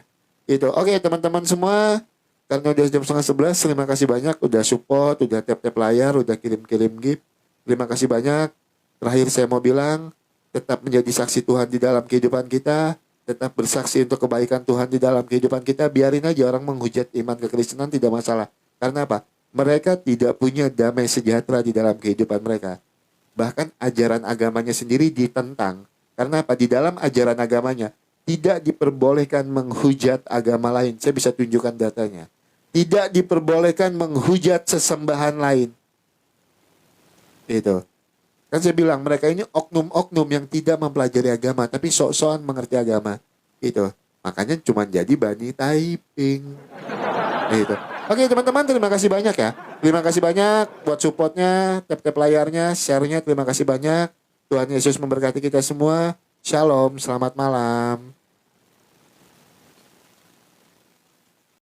Itu. Oke teman-teman semua. Karena udah jam 10:30, terima kasih banyak. Udah support, udah tap-tap layar, udah kirim-kirim gift. Terima kasih banyak. Terakhir saya mau bilang, tetap menjadi saksi Tuhan di dalam kehidupan kita. Tetap bersaksi untuk kebaikan Tuhan di dalam kehidupan kita. Biarin aja orang menghujat iman kekristenan, tidak masalah. Karena apa? Mereka tidak punya damai sejahtera di dalam kehidupan mereka. Bahkan ajaran agamanya sendiri ditentang. Karena apa? Di dalam ajaran agamanya tidak diperbolehkan menghujat agama lain. Saya bisa tunjukkan datanya. Tidak diperbolehkan menghujat sesembahan lain. Itu. Kan saya bilang mereka ini oknum-oknum yang tidak mempelajari agama, tapi sok-sokan mengerti agama. Itu. Makanya cuma jadi Bani Taiping. Itu. Oke teman-teman, terima kasih banyak ya. Terima kasih banyak buat supportnya, tap-tap layarnya, share-nya. Terima kasih banyak. Tuhan Yesus memberkati kita semua. Shalom, selamat malam.